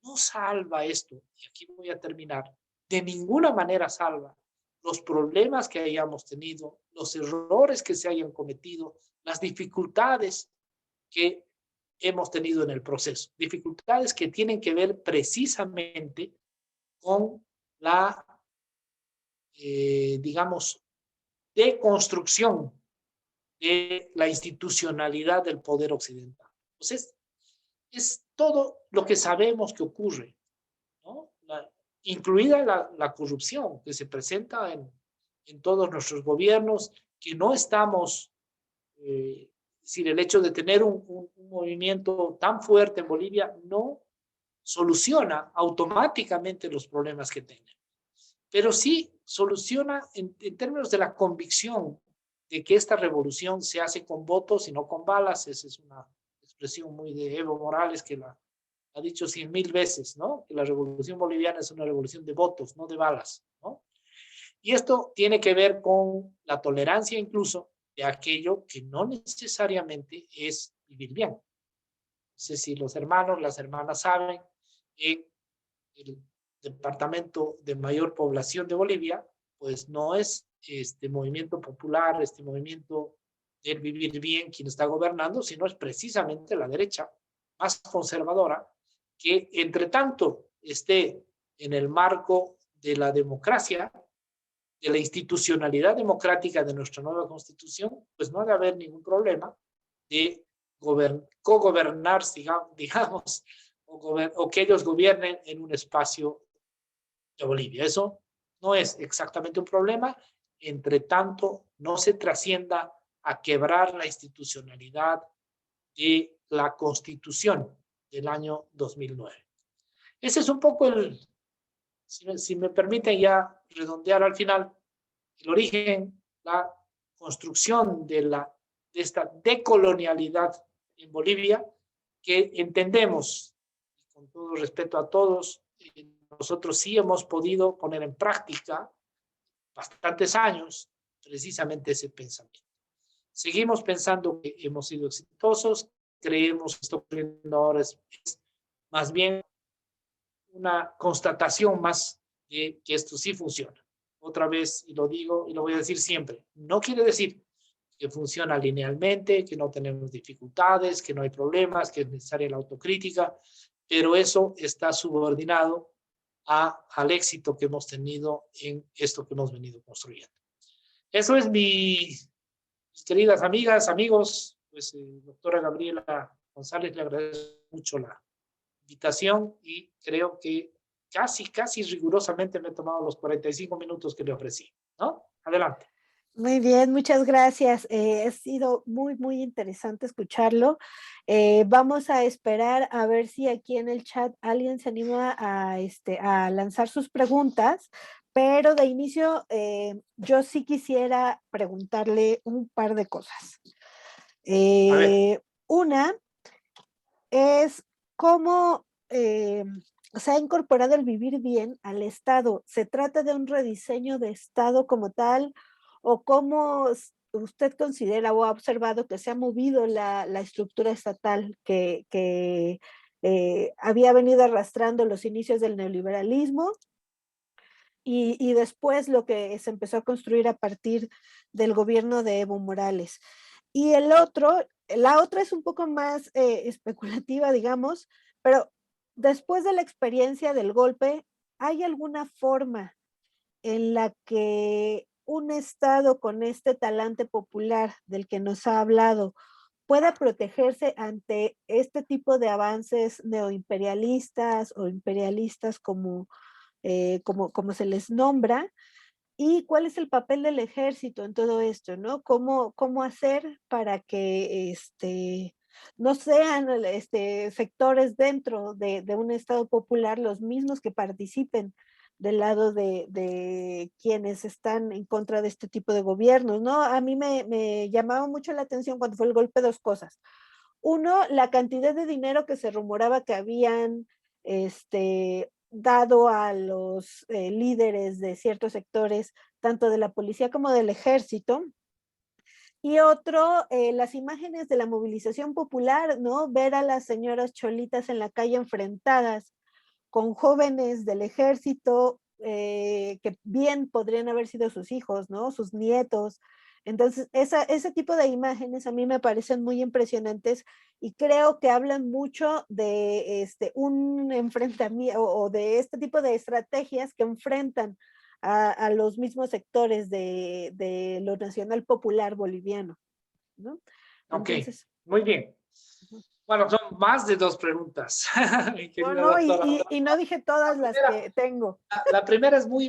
No salva esto, y aquí voy a terminar, de ninguna manera salva los problemas que hayamos tenido, los errores que se hayan cometido, las dificultades que hemos tenido en el proceso. Dificultades que tienen que ver precisamente con la, digamos, deconstrucción de la institucionalidad del poder occidental. Entonces, es todo lo que sabemos que ocurre, ¿no? Incluida la corrupción que se presenta en todos nuestros gobiernos, que no estamos, sin el hecho de tener un movimiento tan fuerte en Bolivia, no soluciona automáticamente los problemas que tenemos. Pero sí soluciona en términos de la convicción de que esta revolución se hace con votos y no con balas. Esa es una expresión muy de Evo Morales que la ha dicho 100,000 veces, ¿no? Que la revolución boliviana es una revolución de votos, no de balas, ¿no? Y esto tiene que ver con la tolerancia incluso de aquello que no necesariamente es vivir bien. No sé si los hermanos, las hermanas saben, en el departamento de mayor población de Bolivia, pues no es este movimiento popular, este movimiento del vivir bien quien está gobernando, sino es precisamente la derecha más conservadora, que entre tanto esté en el marco de la democracia, de la institucionalidad democrática de nuestra nueva constitución, pues no ha de haber ningún problema de cogobernar, digamos, o que ellos gobiernen en un espacio de Bolivia. Eso no es exactamente un problema, entre tanto no se trascienda a quebrar la institucionalidad de la Constitución del año 2009. Ese es un poco si me permiten ya redondear al final, el origen, la construcción de esta decolonialidad en Bolivia, que entendemos, con todo respeto a todos, nosotros sí hemos podido poner en práctica bastantes años precisamente ese pensamiento. Seguimos pensando que hemos sido exitosos, creemos que esto ocurriendo ahora es más bien una constatación más de que esto sí funciona. Otra vez, y lo digo y lo voy a decir siempre, no quiere decir que funciona linealmente, que no tenemos dificultades, que no hay problemas, que es necesaria la autocrítica, pero eso está subordinado al éxito que hemos tenido en esto que hemos venido construyendo. Eso es mis queridas amigas, amigos, pues, doctora Gabriela González, le agradezco mucho la invitación y creo que casi rigurosamente me he tomado los 45 minutos que le ofrecí, ¿no? Adelante. Muy bien, muchas gracias. Ha sido muy interesante escucharlo. Vamos a esperar a ver si aquí en el chat alguien se anima a lanzar sus preguntas, pero de inicio yo sí quisiera preguntarle un par de cosas. Una es cómo se ha incorporado el vivir bien al Estado. ¿Se trata de un rediseño de Estado como tal? ¿O cómo usted considera o ha observado que se ha movido la estructura estatal que había venido arrastrando los inicios del neoliberalismo y después lo que se empezó a construir a partir del gobierno de Evo Morales? Y la otra es un poco más especulativa, digamos, pero después de la experiencia del golpe, ¿hay alguna forma en la que un Estado con este talante popular del que nos ha hablado pueda protegerse ante este tipo de avances neoimperialistas o imperialistas como se les nombra? ¿Y cuál es el papel del ejército en todo esto, no? ¿Cómo hacer para que no sean sectores dentro de un Estado popular los mismos que participen del lado de quienes están en contra de este tipo de gobiernos, ¿no? A mí me llamaba mucho la atención cuando fue el golpe dos cosas. Uno, la cantidad de dinero que se rumoraba que habían dado a los líderes de ciertos sectores, tanto de la policía como del ejército. Y otro, las imágenes de la movilización popular, ¿no? Ver a las señoras cholitas en la calle enfrentadas con jóvenes del ejército que bien podrían haber sido sus hijos, ¿no? Sus nietos. Entonces, ese tipo de imágenes a mí me parecen muy impresionantes y creo que hablan mucho de un enfrentamiento o de este tipo de estrategias que enfrentan a los mismos sectores de lo nacional popular boliviano, ¿no? Ok, Entonces, muy bien. Bueno, son más de dos preguntas, mi querida no, doctora. y no dije todas las que tengo. La primera es muy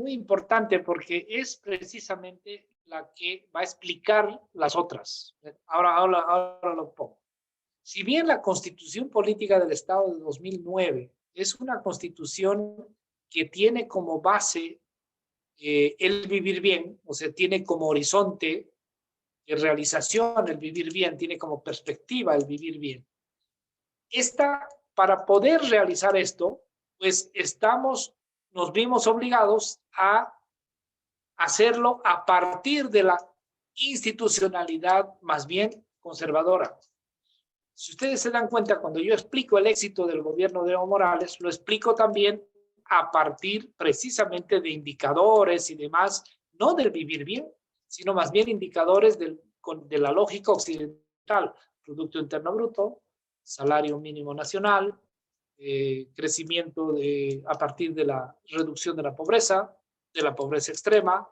importante porque es precisamente la que va a explicar las otras. Ahora lo pongo. Si bien la Constitución Política del Estado de 2009 es una constitución que tiene como base el vivir bien, o sea, tiene como horizonte de realización el vivir bien, tiene como perspectiva el vivir bien. Para poder realizar esto, pues nos vimos obligados a hacerlo a partir de la institucionalidad más bien conservadora. Si ustedes se dan cuenta, cuando yo explico el éxito del gobierno de Evo Morales, lo explico también a partir precisamente de indicadores y demás, no del vivir bien, sino más bien indicadores de la lógica occidental, Producto Interno Bruto, salario mínimo nacional, crecimiento a partir de la reducción de la pobreza extrema,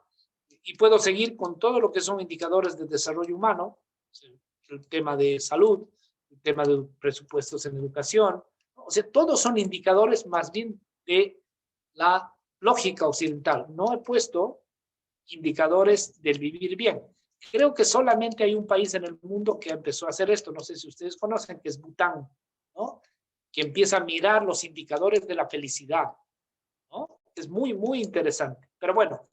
y puedo seguir con todo lo que son indicadores de desarrollo humano, el tema de salud, el tema de presupuestos en educación, o sea, todos son indicadores más bien de la lógica occidental. No he puesto indicadores del vivir bien. Creo que solamente hay un país en el mundo que empezó a hacer esto, no sé si ustedes conocen, que es Bután, ¿no? Que empieza a mirar los indicadores de la felicidad, ¿no? Es muy interesante. Pero bueno,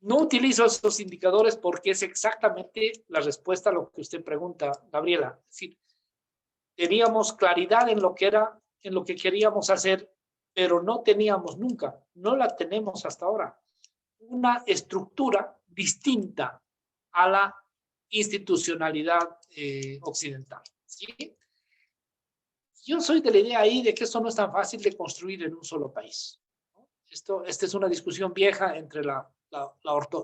no utilizo esos indicadores porque es exactamente la respuesta a lo que usted pregunta, Gabriela. Es decir, teníamos claridad en lo que queríamos hacer, pero no teníamos nunca, no la tenemos hasta ahora, una estructura distinta a la institucionalidad occidental, ¿sí? Yo soy de la idea ahí de que esto no es tan fácil de construir en un solo país, ¿no? Esta es una discusión vieja entre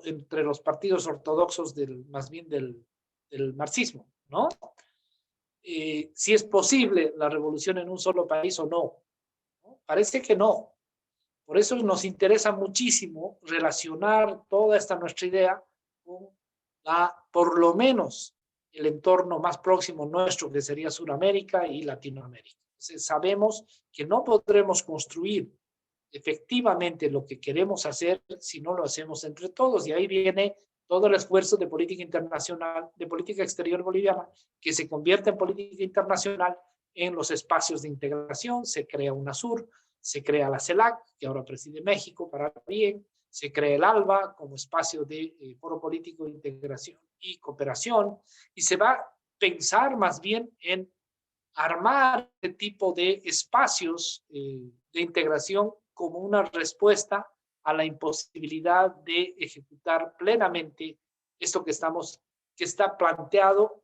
entre los partidos ortodoxos más bien del marxismo, ¿no? Si es posible la revolución en un solo país o no, ¿no? Parece que no. Por eso nos interesa muchísimo relacionar toda esta nuestra idea con por lo menos el entorno más próximo nuestro, que sería Sudamérica y Latinoamérica. Entonces, sabemos que no podremos construir efectivamente lo que queremos hacer si no lo hacemos entre todos. Y ahí viene todo el esfuerzo de política internacional, de política exterior boliviana, que se convierte en política internacional en los espacios de integración. Se crea UNASUR, se crea la CELAC, que ahora preside México para bien, se crea el ALBA como espacio de foro político de integración y cooperación, y se va a pensar más bien en armar este tipo de espacios de integración como una respuesta a la imposibilidad de ejecutar plenamente esto que está planteado,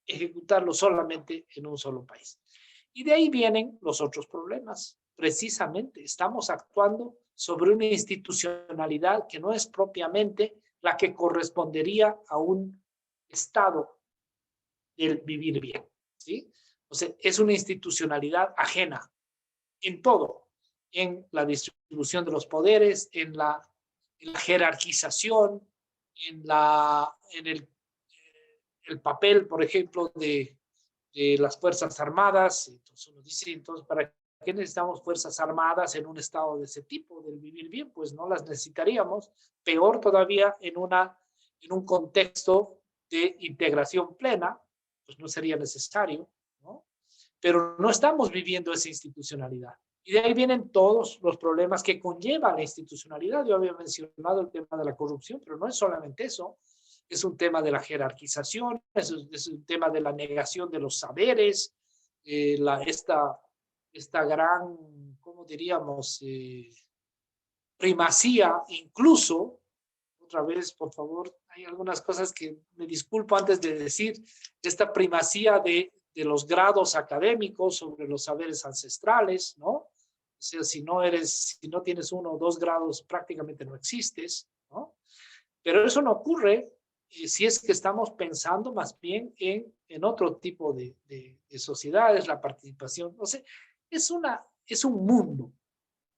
ejecutarlo solamente en un solo país. Y de ahí vienen los otros problemas. Precisamente estamos actuando sobre una institucionalidad que no es propiamente la que correspondería a un estado del vivir bien, ¿sí? O sea, es una institucionalidad ajena en todo, en la distribución de los poderes, en la jerarquización, en el papel, por ejemplo, de las Fuerzas Armadas. Entonces uno dice, entonces, ¿para qué necesitamos Fuerzas Armadas en un estado de ese tipo, del vivir bien? Pues no las necesitaríamos. Peor todavía en un contexto de integración plena, pues no sería necesario, ¿no? Pero no estamos viviendo esa institucionalidad. Y de ahí vienen todos los problemas que conlleva la institucionalidad. Yo había mencionado el tema de la corrupción, pero no es solamente eso. Es un tema de la jerarquización, es un tema de la negación de los saberes, esta gran, ¿cómo diríamos?, primacía, incluso, otra vez, por favor, hay algunas cosas que me disculpo antes de decir, esta primacía de los grados académicos sobre los saberes ancestrales, ¿no? O sea, si no tienes 1 o 2 grados, prácticamente no existes, ¿no? Pero eso no ocurre si es que estamos pensando más bien en otro tipo de sociedades, la participación. O sea, es un mundo,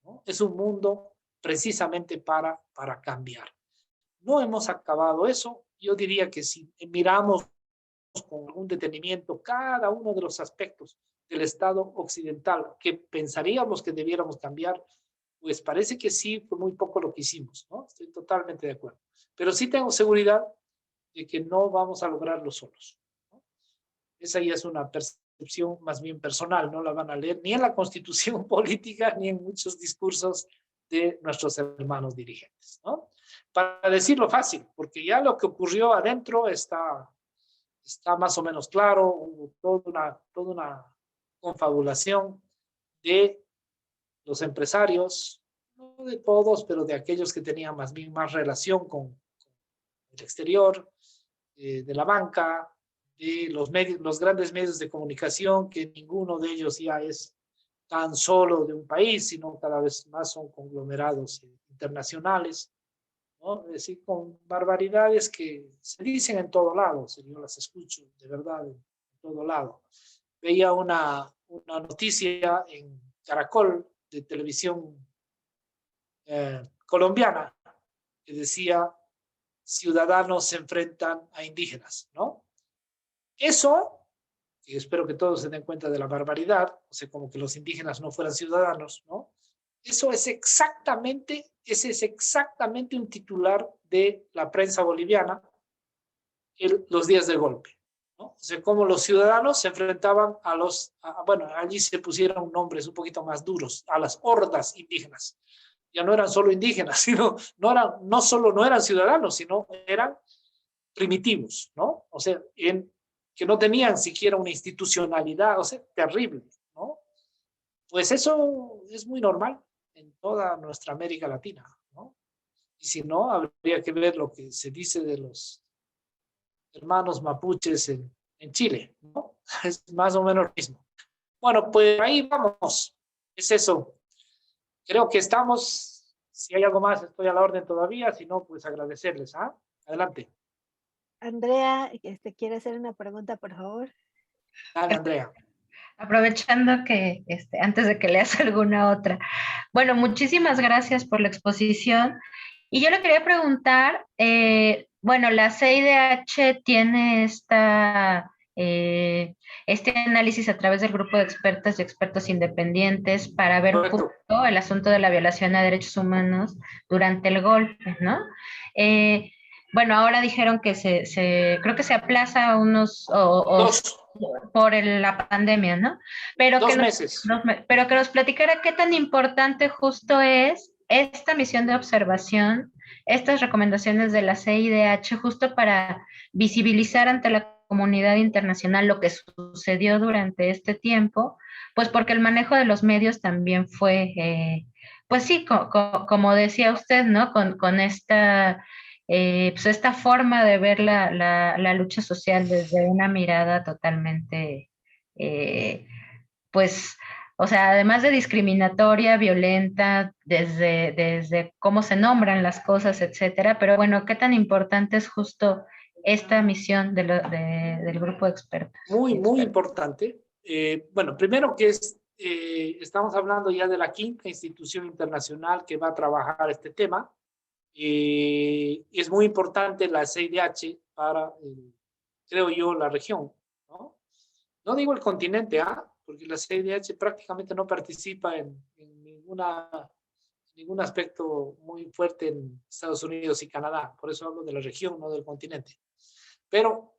¿no? Es un mundo precisamente para cambiar. No hemos acabado eso. Yo diría que si miramos con algún detenimiento cada uno de los aspectos del Estado occidental que pensaríamos que debiéramos cambiar, pues parece que sí, fue muy poco lo que hicimos, ¿no? Estoy totalmente de acuerdo. Pero sí tengo seguridad de que no vamos a lograrlo solos, ¿no? Esa ya es una percepción más bien personal, no la van a leer ni en la Constitución política ni en muchos discursos de nuestros hermanos dirigentes, ¿no? Para decirlo fácil, porque ya lo que ocurrió adentro está más o menos claro. Hubo toda una confabulación de los empresarios, no de todos, pero de aquellos que tenían más relación con el exterior, de la banca, de los grandes medios de comunicación, que ninguno de ellos ya es tan solo de un país, sino cada vez más son conglomerados internacionales, ¿no? Es decir, con barbaridades que se dicen en todo lado. Yo las escucho de verdad en todo lado. Veía una noticia en Caracol de televisión colombiana que decía: ciudadanos se enfrentan a indígenas, ¿no? Eso, y espero que todos se den cuenta de la barbaridad, o sea, como que los indígenas no fueran ciudadanos, ¿no? Eso es exactamente, ese es exactamente un titular de la prensa boliviana los días del golpe, ¿no? O sea, como los ciudadanos se enfrentaban bueno, allí se pusieron nombres un poquito más duros, a las hordas indígenas. Ya no eran solo indígenas, sino no solo no eran ciudadanos, sino eran primitivos, ¿no? O sea, que no tenían siquiera una institucionalidad, o sea, terrible, ¿no? Pues eso es muy normal en toda nuestra América Latina, ¿no? Y si no, habría que ver lo que se dice de los hermanos mapuches en Chile, ¿no? Es más o menos lo mismo. Bueno, pues ahí vamos. Es eso. Creo que estamos. Si hay algo más, estoy a la orden todavía. Si no, pues agradecerles. ¿Ah? Adelante. Andrea, ¿quiere hacer una pregunta, por favor? Dale, Andrea. Aprovechando que antes de que leas alguna otra. Bueno, muchísimas gracias por la exposición. Y yo le quería preguntar, bueno, la CIDH tiene este análisis a través del grupo de expertas y expertos independientes para ver Correcto. justo el asunto de la violación a derechos humanos durante el golpe, ¿no? Bueno, ahora dijeron que creo que se aplaza Dos por la pandemia, ¿no? Pero meses. pero que nos platicara qué tan importante justo es esta misión de observación, estas recomendaciones de la CIDH, justo para visibilizar ante la comunidad internacional lo que sucedió durante este tiempo, pues porque el manejo de los medios también fue, pues sí, como decía usted, ¿no? Con pues esta forma de ver la lucha social desde una mirada totalmente, pues, o sea, además de discriminatoria, violenta, desde cómo se nombran las cosas, etcétera. Pero bueno, ¿qué tan importante es justo esta misión del grupo de expertos y Muy expertos? importante. Bueno, primero que estamos hablando ya de la quinta institución internacional que va a trabajar este tema. Es muy importante la CIDH para, creo yo, la región, ¿no? No digo el continente, porque la CIDH prácticamente no participa en ningún aspecto muy fuerte en Estados Unidos y Canadá. Por eso hablo de la región, no del continente. Pero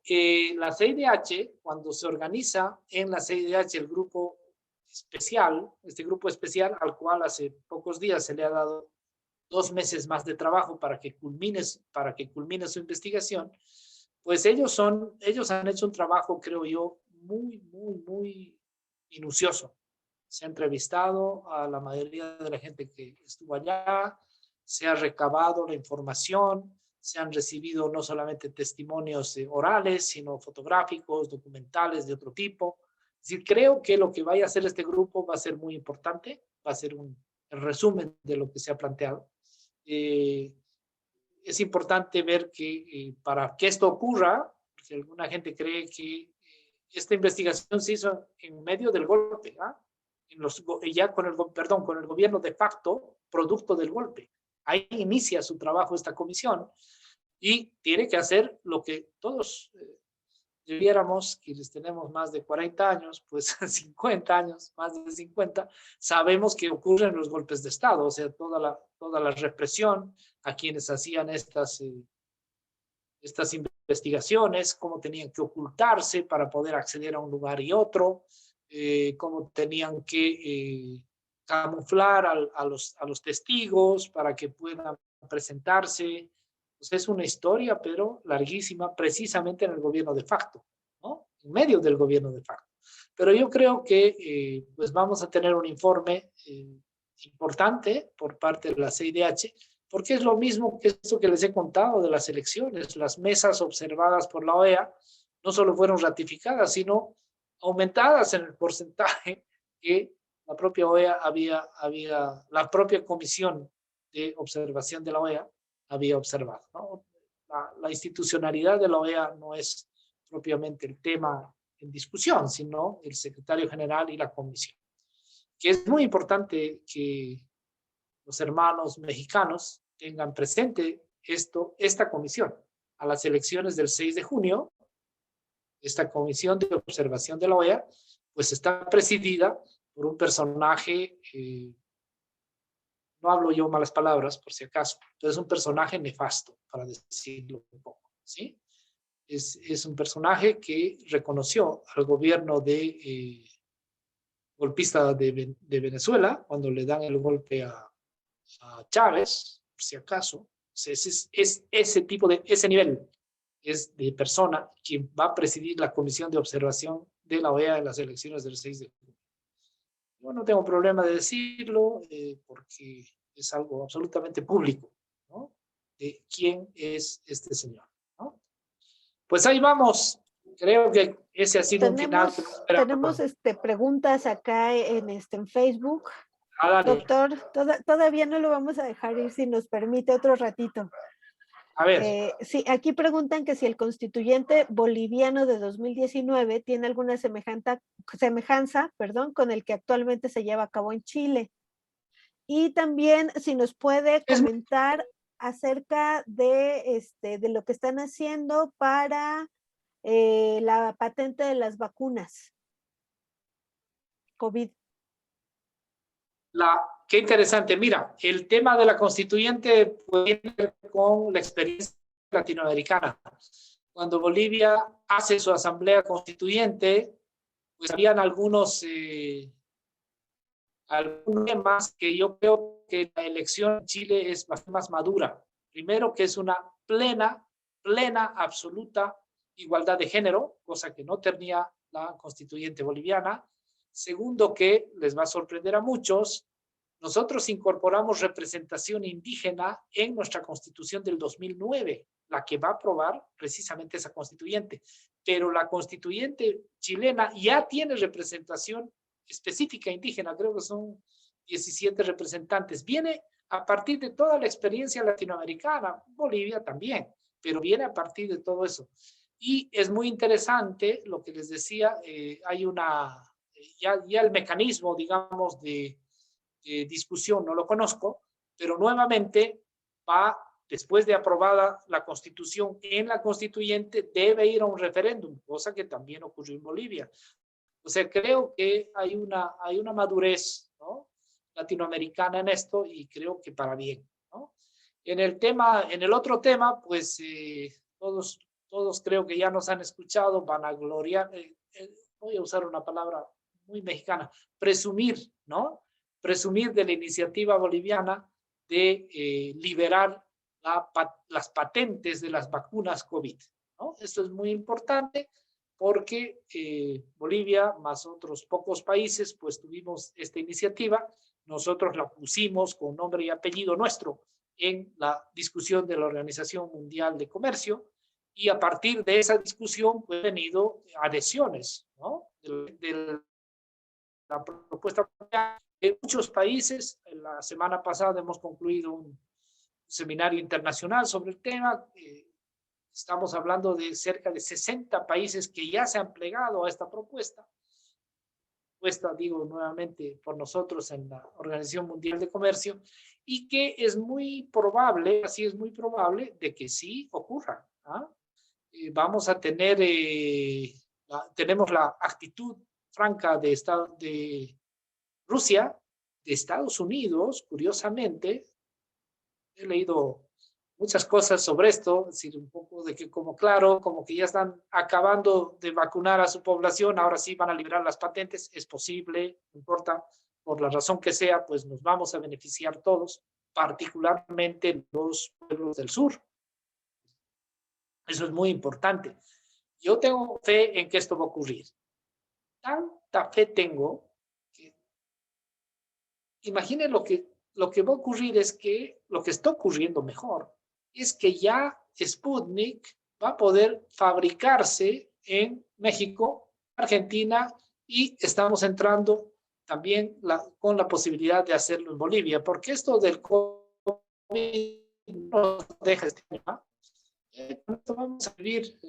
la CIDH, cuando se organiza en la CIDH el grupo especial, este grupo especial al cual hace pocos días se le ha dado 2 meses más de trabajo para que culmine su investigación, pues ellos han hecho un trabajo, creo yo, muy minucioso. Se ha entrevistado a la mayoría de la gente que estuvo allá, se ha recabado la información, se han recibido no solamente testimonios orales, sino fotográficos, documentales de otro tipo. Es decir, creo que lo que vaya a hacer este grupo va a ser muy importante, va a ser el resumen de lo que se ha planteado. Es importante ver que para que esto ocurra, porque alguna gente cree que esta investigación se hizo en medio del golpe, ya con el gobierno de facto, producto del golpe. Ahí inicia su trabajo esta comisión y tiene que hacer lo que todos debiéramos, quienes tenemos más de 40 años, pues 50 años, más de 50, sabemos que ocurren los golpes de Estado, o sea, toda la represión a quienes hacían estas investigaciones, cómo tenían que ocultarse para poder acceder a un lugar y otro, cómo tenían que camuflar a los testigos para que puedan presentarse. Pues es una historia, pero larguísima, precisamente en el gobierno de facto, ¿no? En medio del gobierno de facto. Pero yo creo que pues vamos a tener un informe importante por parte de la CIDH, porque es lo mismo que esto que les he contado de las elecciones. Las mesas observadas por la OEA no solo fueron ratificadas, sino aumentadas en el porcentaje que la propia OEA la propia comisión de observación de la OEA había observado, ¿no? La institucionalidad de la OEA no es propiamente el tema en discusión, sino el secretario general y la comisión. Que es muy importante que los hermanos mexicanos tengan presente esta comisión. A las elecciones del 6 de junio, esta comisión de observación de la OEA, pues está presidida por un personaje, no hablo yo malas palabras, por si acaso, pero es un personaje nefasto, para decirlo un poco, ¿sí? Es un personaje que reconoció al gobierno golpista de Venezuela cuando le dan el golpe a Chávez, por si acaso. Es ese nivel es de persona quien va a presidir la comisión de observación de la OEA en las elecciones del 6 de junio. Yo no tengo problema de decirlo porque es algo absolutamente público, ¿no? De quién es este señor, ¿no? Pues ahí vamos. Creo que ese ha sido un final. Tenemos preguntas acá en Facebook. Doctor, todavía no lo vamos a dejar ir si nos permite otro ratito. A ver. Sí, aquí preguntan que si el constituyente boliviano de 2019 tiene alguna semejanza, con el que actualmente se lleva a cabo en Chile. Y también si nos puede comentar acerca de lo que están haciendo para la patente de las vacunas COVID. Qué interesante. Mira, el tema de la constituyente puede ver con la experiencia latinoamericana. Cuando Bolivia hace su asamblea constituyente, pues habían algunos temas que yo creo que la elección en Chile es bastante más madura. Primero, que es una plena, absoluta igualdad de género, cosa que no tenía la constituyente boliviana. Segundo, que les va a sorprender a muchos, nosotros incorporamos representación indígena en nuestra constitución del 2009, la que va a aprobar precisamente esa constituyente. Pero la constituyente chilena ya tiene representación específica indígena, creo que son 17 representantes. Viene a partir de toda la experiencia latinoamericana, Bolivia también, pero viene a partir de todo eso. Y es muy interesante lo que les decía, hay ya el mecanismo, digamos, de discusión, no lo conozco, pero nuevamente después de aprobada la constitución en la constituyente, debe ir a un referéndum, cosa que también ocurrió en Bolivia. O sea, creo que hay una madurez, ¿no?, latinoamericana en esto, y creo que para bien, ¿no? En el otro tema, pues todos creo que ya nos han escuchado, vanagloriar, voy a usar una palabra muy mexicana, presumir, ¿no? Presumir de la iniciativa boliviana de liberar las patentes de las vacunas COVID, ¿no? Esto es muy importante porque Bolivia, más otros pocos países, pues tuvimos esta iniciativa. Nosotros la pusimos con nombre y apellido nuestro en la discusión de la Organización Mundial de Comercio, y a partir de esa discusión pues, han venido adhesiones, ¿no?, de la propuesta de muchos países. La semana pasada hemos concluido un seminario internacional sobre el tema. Estamos hablando de cerca de 60 países que ya se han plegado a esta propuesta. Digo nuevamente, por nosotros en la Organización Mundial de Comercio, y que es muy probable, así es muy probable, de que sí ocurra. ¿Ah? Vamos a tener, tenemos la actitud franca de Rusia, de Estados Unidos, curiosamente. He leído muchas cosas sobre esto, es decir, un poco de que como que ya están acabando de vacunar a su población, ahora sí van a liberar las patentes. Es posible, no importa, por la razón que sea, pues nos vamos a beneficiar todos, particularmente los pueblos del sur. Eso es muy importante. Yo tengo fe en que esto va a ocurrir. Tanta fe tengo que, imaginen lo que va a ocurrir es que, lo que está ocurriendo mejor, es que ya Sputnik va a poder fabricarse en México, Argentina, y estamos entrando también con la posibilidad de hacerlo en Bolivia, porque esto del COVID no deja este año. Vamos a vivir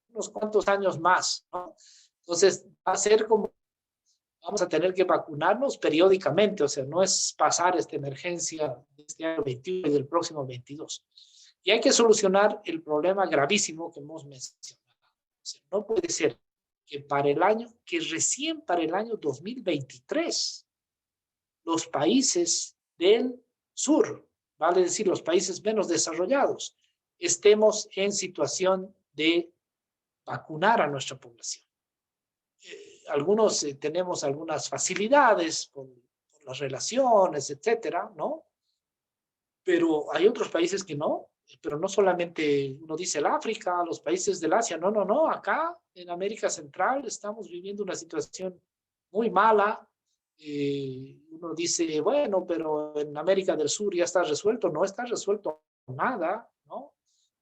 unos cuantos años más, ¿no? Entonces va a ser como vamos a tener que vacunarnos periódicamente, o sea, no es pasar esta emergencia de este año 21 y del próximo 22. Y hay que solucionar el problema gravísimo que hemos mencionado. O sea, no puede ser que recién para el año 2023, los países del sur, vale decir, los países menos desarrollados, estemos en situación de vacunar a nuestra población. Algunos tenemos algunas facilidades por las relaciones, etcétera, ¿no? Pero hay otros países que no, pero no solamente uno dice el África, los países del Asia, no, acá en América Central estamos viviendo una situación muy mala. Uno dice, bueno, pero en América del Sur ya está resuelto. No está resuelto nada, ¿no?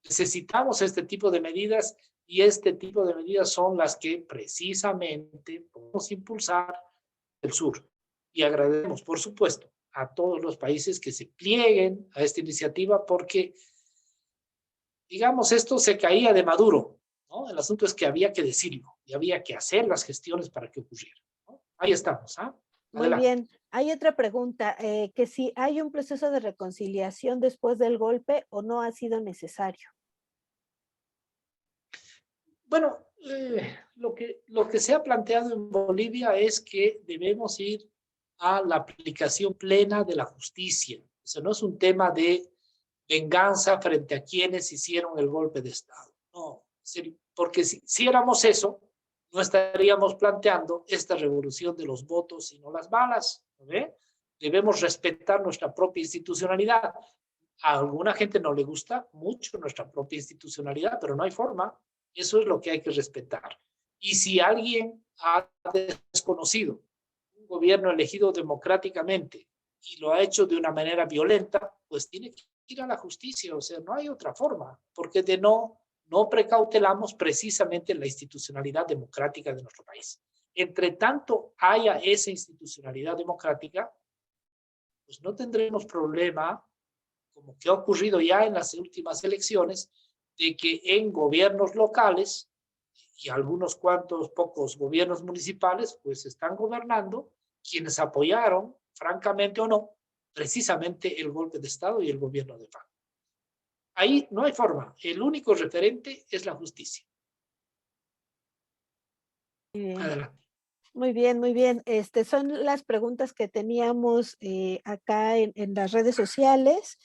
Necesitamos este tipo de medidas, y este tipo de medidas son las que precisamente podemos impulsar el sur. Y agradecemos, por supuesto, a todos los países que se plieguen a esta iniciativa, porque, digamos, esto se caía de Maduro, ¿no? El asunto es que había que decirlo y había que hacer las gestiones para que ocurriera, ¿no? Ahí estamos, ¿ah? Muy Adelante. bien. Hay otra pregunta, que si hay un proceso de reconciliación después del golpe o no ha sido necesario. Bueno, lo que se ha planteado en Bolivia es que debemos ir a la aplicación plena de la justicia. O sea, no es un tema de venganza frente a quienes hicieron el golpe de Estado. No, porque si hiciéramos eso, no estaríamos planteando esta revolución de los votos, sino las balas. ¿No ve? Debemos respetar nuestra propia institucionalidad. A alguna gente no le gusta mucho nuestra propia institucionalidad, pero no hay forma. Eso es lo que hay que respetar. Y si alguien ha desconocido un gobierno elegido democráticamente y lo ha hecho de una manera violenta, pues tiene que ir a la justicia. O sea, no hay otra forma, porque de no precautelamos precisamente la institucionalidad democrática de nuestro país. Entre tanto haya esa institucionalidad democrática, pues no tendremos problema, como que ha ocurrido ya en las últimas elecciones, de que en gobiernos locales y algunos cuantos pocos gobiernos municipales, pues están gobernando quienes apoyaron, francamente o no, precisamente el golpe de Estado y el gobierno de facto. Ahí no hay forma. El único referente es la justicia. Adelante. Muy bien, muy bien. Son las preguntas que teníamos acá en las redes sociales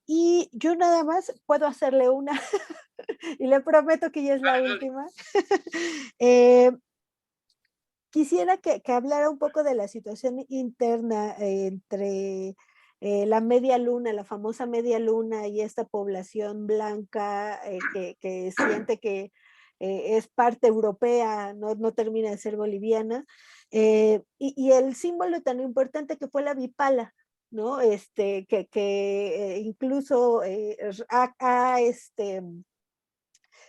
y yo nada más puedo hacerle una y le prometo que ya es la última. Quisiera que hablara un poco de la situación interna entre la media luna, la famosa media luna y esta población blanca que siente que es parte europea, no termina de ser boliviana, y el símbolo tan importante que fue la bipala, ¿no? Que incluso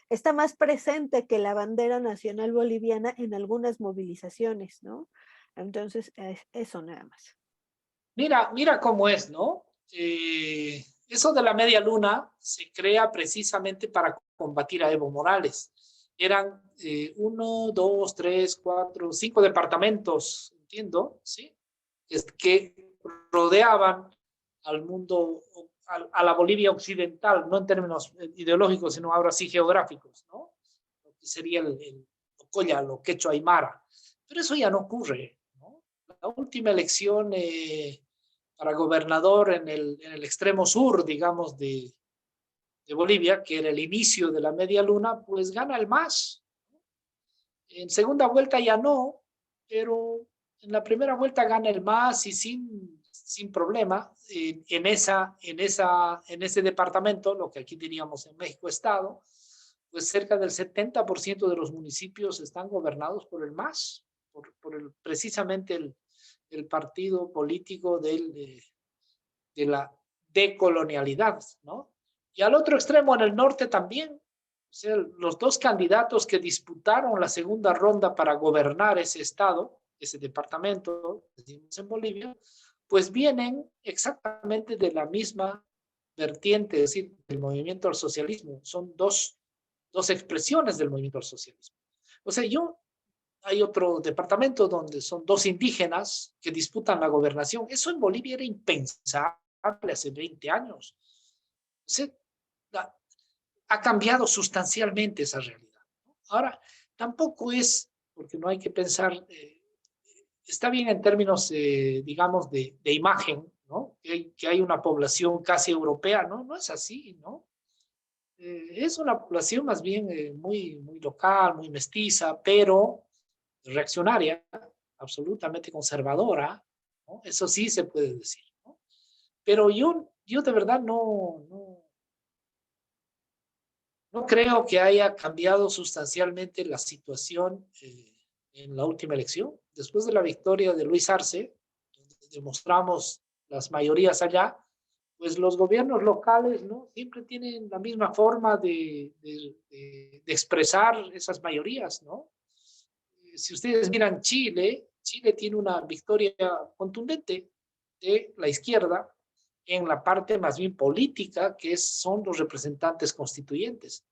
está más presente que la bandera nacional boliviana en algunas movilizaciones, ¿no? Entonces, eso nada más. Mira cómo es, ¿no? Eso de la media luna se crea precisamente para combatir a Evo Morales. Eran 1, 2, 3, 4, 5 departamentos, entiendo, ¿sí? Que rodeaban al mundo, a la Bolivia occidental, no en términos ideológicos, sino ahora sí geográficos, ¿no? Lo que sería el Ocolla, lo Quechua Aymara. Pero eso ya no ocurre, ¿no? La última elección para gobernador en el extremo sur, digamos, de Bolivia, que era el inicio de la media luna, pues gana el MAS. En segunda vuelta ya no, pero en la primera vuelta gana el MAS y sin problema en ese departamento, lo que aquí diríamos en México Estado, pues cerca del 70% de los municipios están gobernados por el MAS, precisamente el partido político de la decolonialidad, ¿no? Y al otro extremo, en el norte también, o sea, los dos candidatos que disputaron la segunda ronda para gobernar ese estado, ese departamento, decimos en Bolivia, pues vienen exactamente de la misma vertiente, es decir, del movimiento al socialismo. Son dos expresiones del movimiento al socialismo. O sea, hay otro departamento donde son dos indígenas que disputan la gobernación. Eso en Bolivia era impensable hace 20 años. O sea, ha cambiado sustancialmente esa realidad. Ahora, tampoco es, porque no hay que pensar, está bien en términos, digamos, de imagen, ¿no? Que hay una población casi europea, ¿no? No es así, ¿no? Es una población más bien muy local, muy mestiza, pero reaccionaria, absolutamente conservadora, ¿no? Eso sí se puede decir, ¿no? Pero yo de verdad no creo que haya cambiado sustancialmente la situación en la última elección. Después de la victoria de Luis Arce, donde demostramos las mayorías allá, pues los gobiernos locales, ¿no? Siempre tienen la misma forma de expresar esas mayorías, ¿no? Si ustedes miran Chile tiene una victoria contundente de la izquierda en la parte más bien política, que son los representantes constituyentes.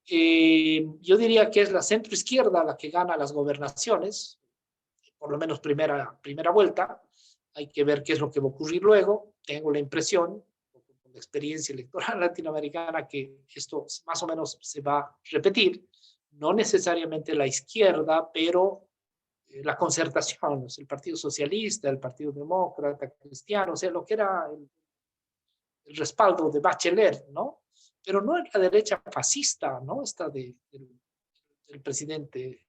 Yo diría que es la centroizquierda la que gana las gobernaciones, por lo menos primera vuelta. Hay que ver qué es lo que va a ocurrir luego. Tengo la impresión, con la experiencia electoral latinoamericana, que esto más o menos se va a repetir. No necesariamente la izquierda, pero la concertación, el Partido Socialista, el Partido Demócrata, Cristiano, o sea, lo que era el respaldo de Bachelet, ¿no? Pero no es la derecha fascista, ¿no? Esta del presidente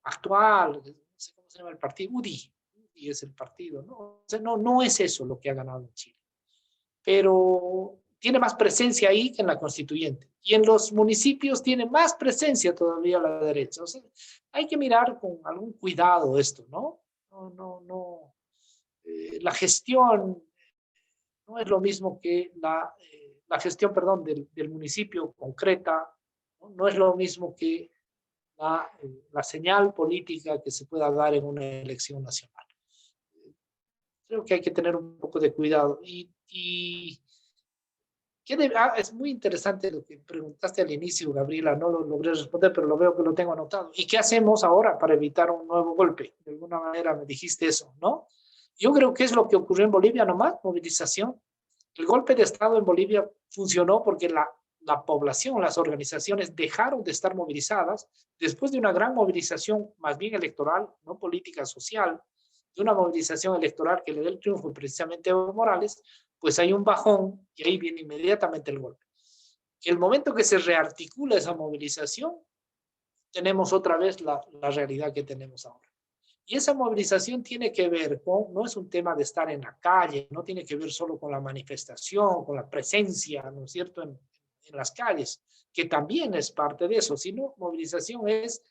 actual, no sé cómo se llama el partido, UDI es el partido, ¿no? O sea, no es eso lo que ha ganado en Chile. Pero tiene más presencia ahí que en la constituyente. Y en los municipios tiene más presencia todavía la derecha. O sea, hay que mirar con algún cuidado esto, ¿no? No. La gestión no es lo mismo que la gestión, perdón, del municipio concreta, no es lo mismo que la señal política que se pueda dar en una elección nacional. Creo que hay que tener un poco de cuidado. Es muy interesante lo que preguntaste al inicio, Gabriela, no lo logré responder, pero lo veo que lo tengo anotado. ¿Y qué hacemos ahora para evitar un nuevo golpe? De alguna manera me dijiste eso, ¿no? Yo creo que es lo que ocurrió en Bolivia nomás, movilización. El golpe de Estado en Bolivia funcionó porque la población, las organizaciones dejaron de estar movilizadas después de una gran movilización, más bien electoral, no política, social, de una movilización electoral que le dé el triunfo precisamente a Evo Morales, pues hay un bajón y ahí viene inmediatamente el golpe. El momento que se rearticula esa movilización, tenemos otra vez la realidad que tenemos ahora. Y esa movilización tiene que ver con, no es un tema de estar en la calle, no tiene que ver solo con la manifestación, con la presencia, ¿no es cierto?, en las calles, que también es parte de eso, sino movilización es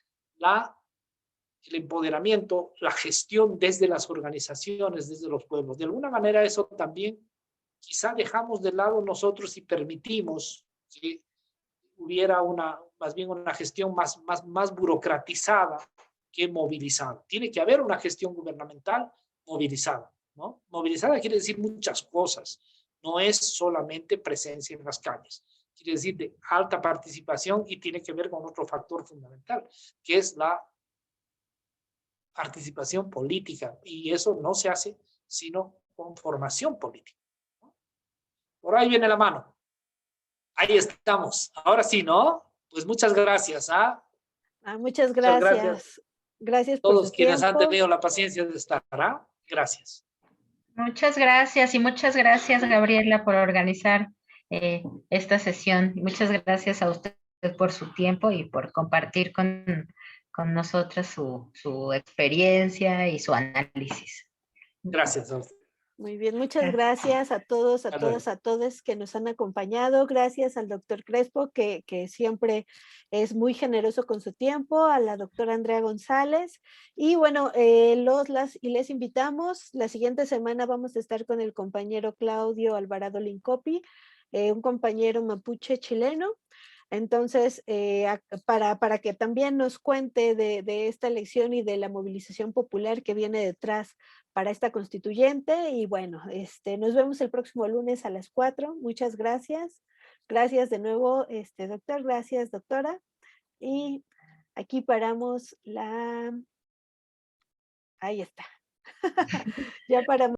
el empoderamiento, la gestión desde las organizaciones, desde los pueblos. De alguna manera eso también quizá dejamos de lado nosotros y permitimos que hubiera más bien una gestión más burocratizada que movilizada. Tiene que haber una gestión gubernamental movilizada, ¿no? Movilizada quiere decir muchas cosas, no es solamente presencia en las calles, quiere decir de alta participación y tiene que ver con otro factor fundamental, que es la participación política, y eso no se hace sino con formación política, ¿no? Por ahí viene la mano. Ahí estamos. Ahora sí, ¿no? Pues muchas gracias. Muchas Muchas gracias gracias. Gracias a por su todos quienes han tiempo. tenido la paciencia de estar. Gracias. Muchas gracias y muchas gracias, Gabriela, por organizar esta sesión. Muchas gracias a usted por su tiempo y por compartir con nosotras su experiencia y su análisis. Gracias a usted. Muy bien, muchas gracias a todos, a todas, a todos que nos han acompañado. Gracias al doctor Crespo, que siempre es muy generoso con su tiempo, a la doctora Andrea González. Y bueno, les invitamos, la siguiente semana vamos a estar con el compañero Claudio Alvarado Lincopi, un compañero mapuche chileno. Entonces, para que también nos cuente de esta elección y de la movilización popular que viene detrás para esta constituyente. Y bueno, nos vemos el próximo lunes a las 4. Muchas gracias. Gracias de nuevo, doctor. Gracias, doctora. Y aquí paramos ahí está. Ya paramos.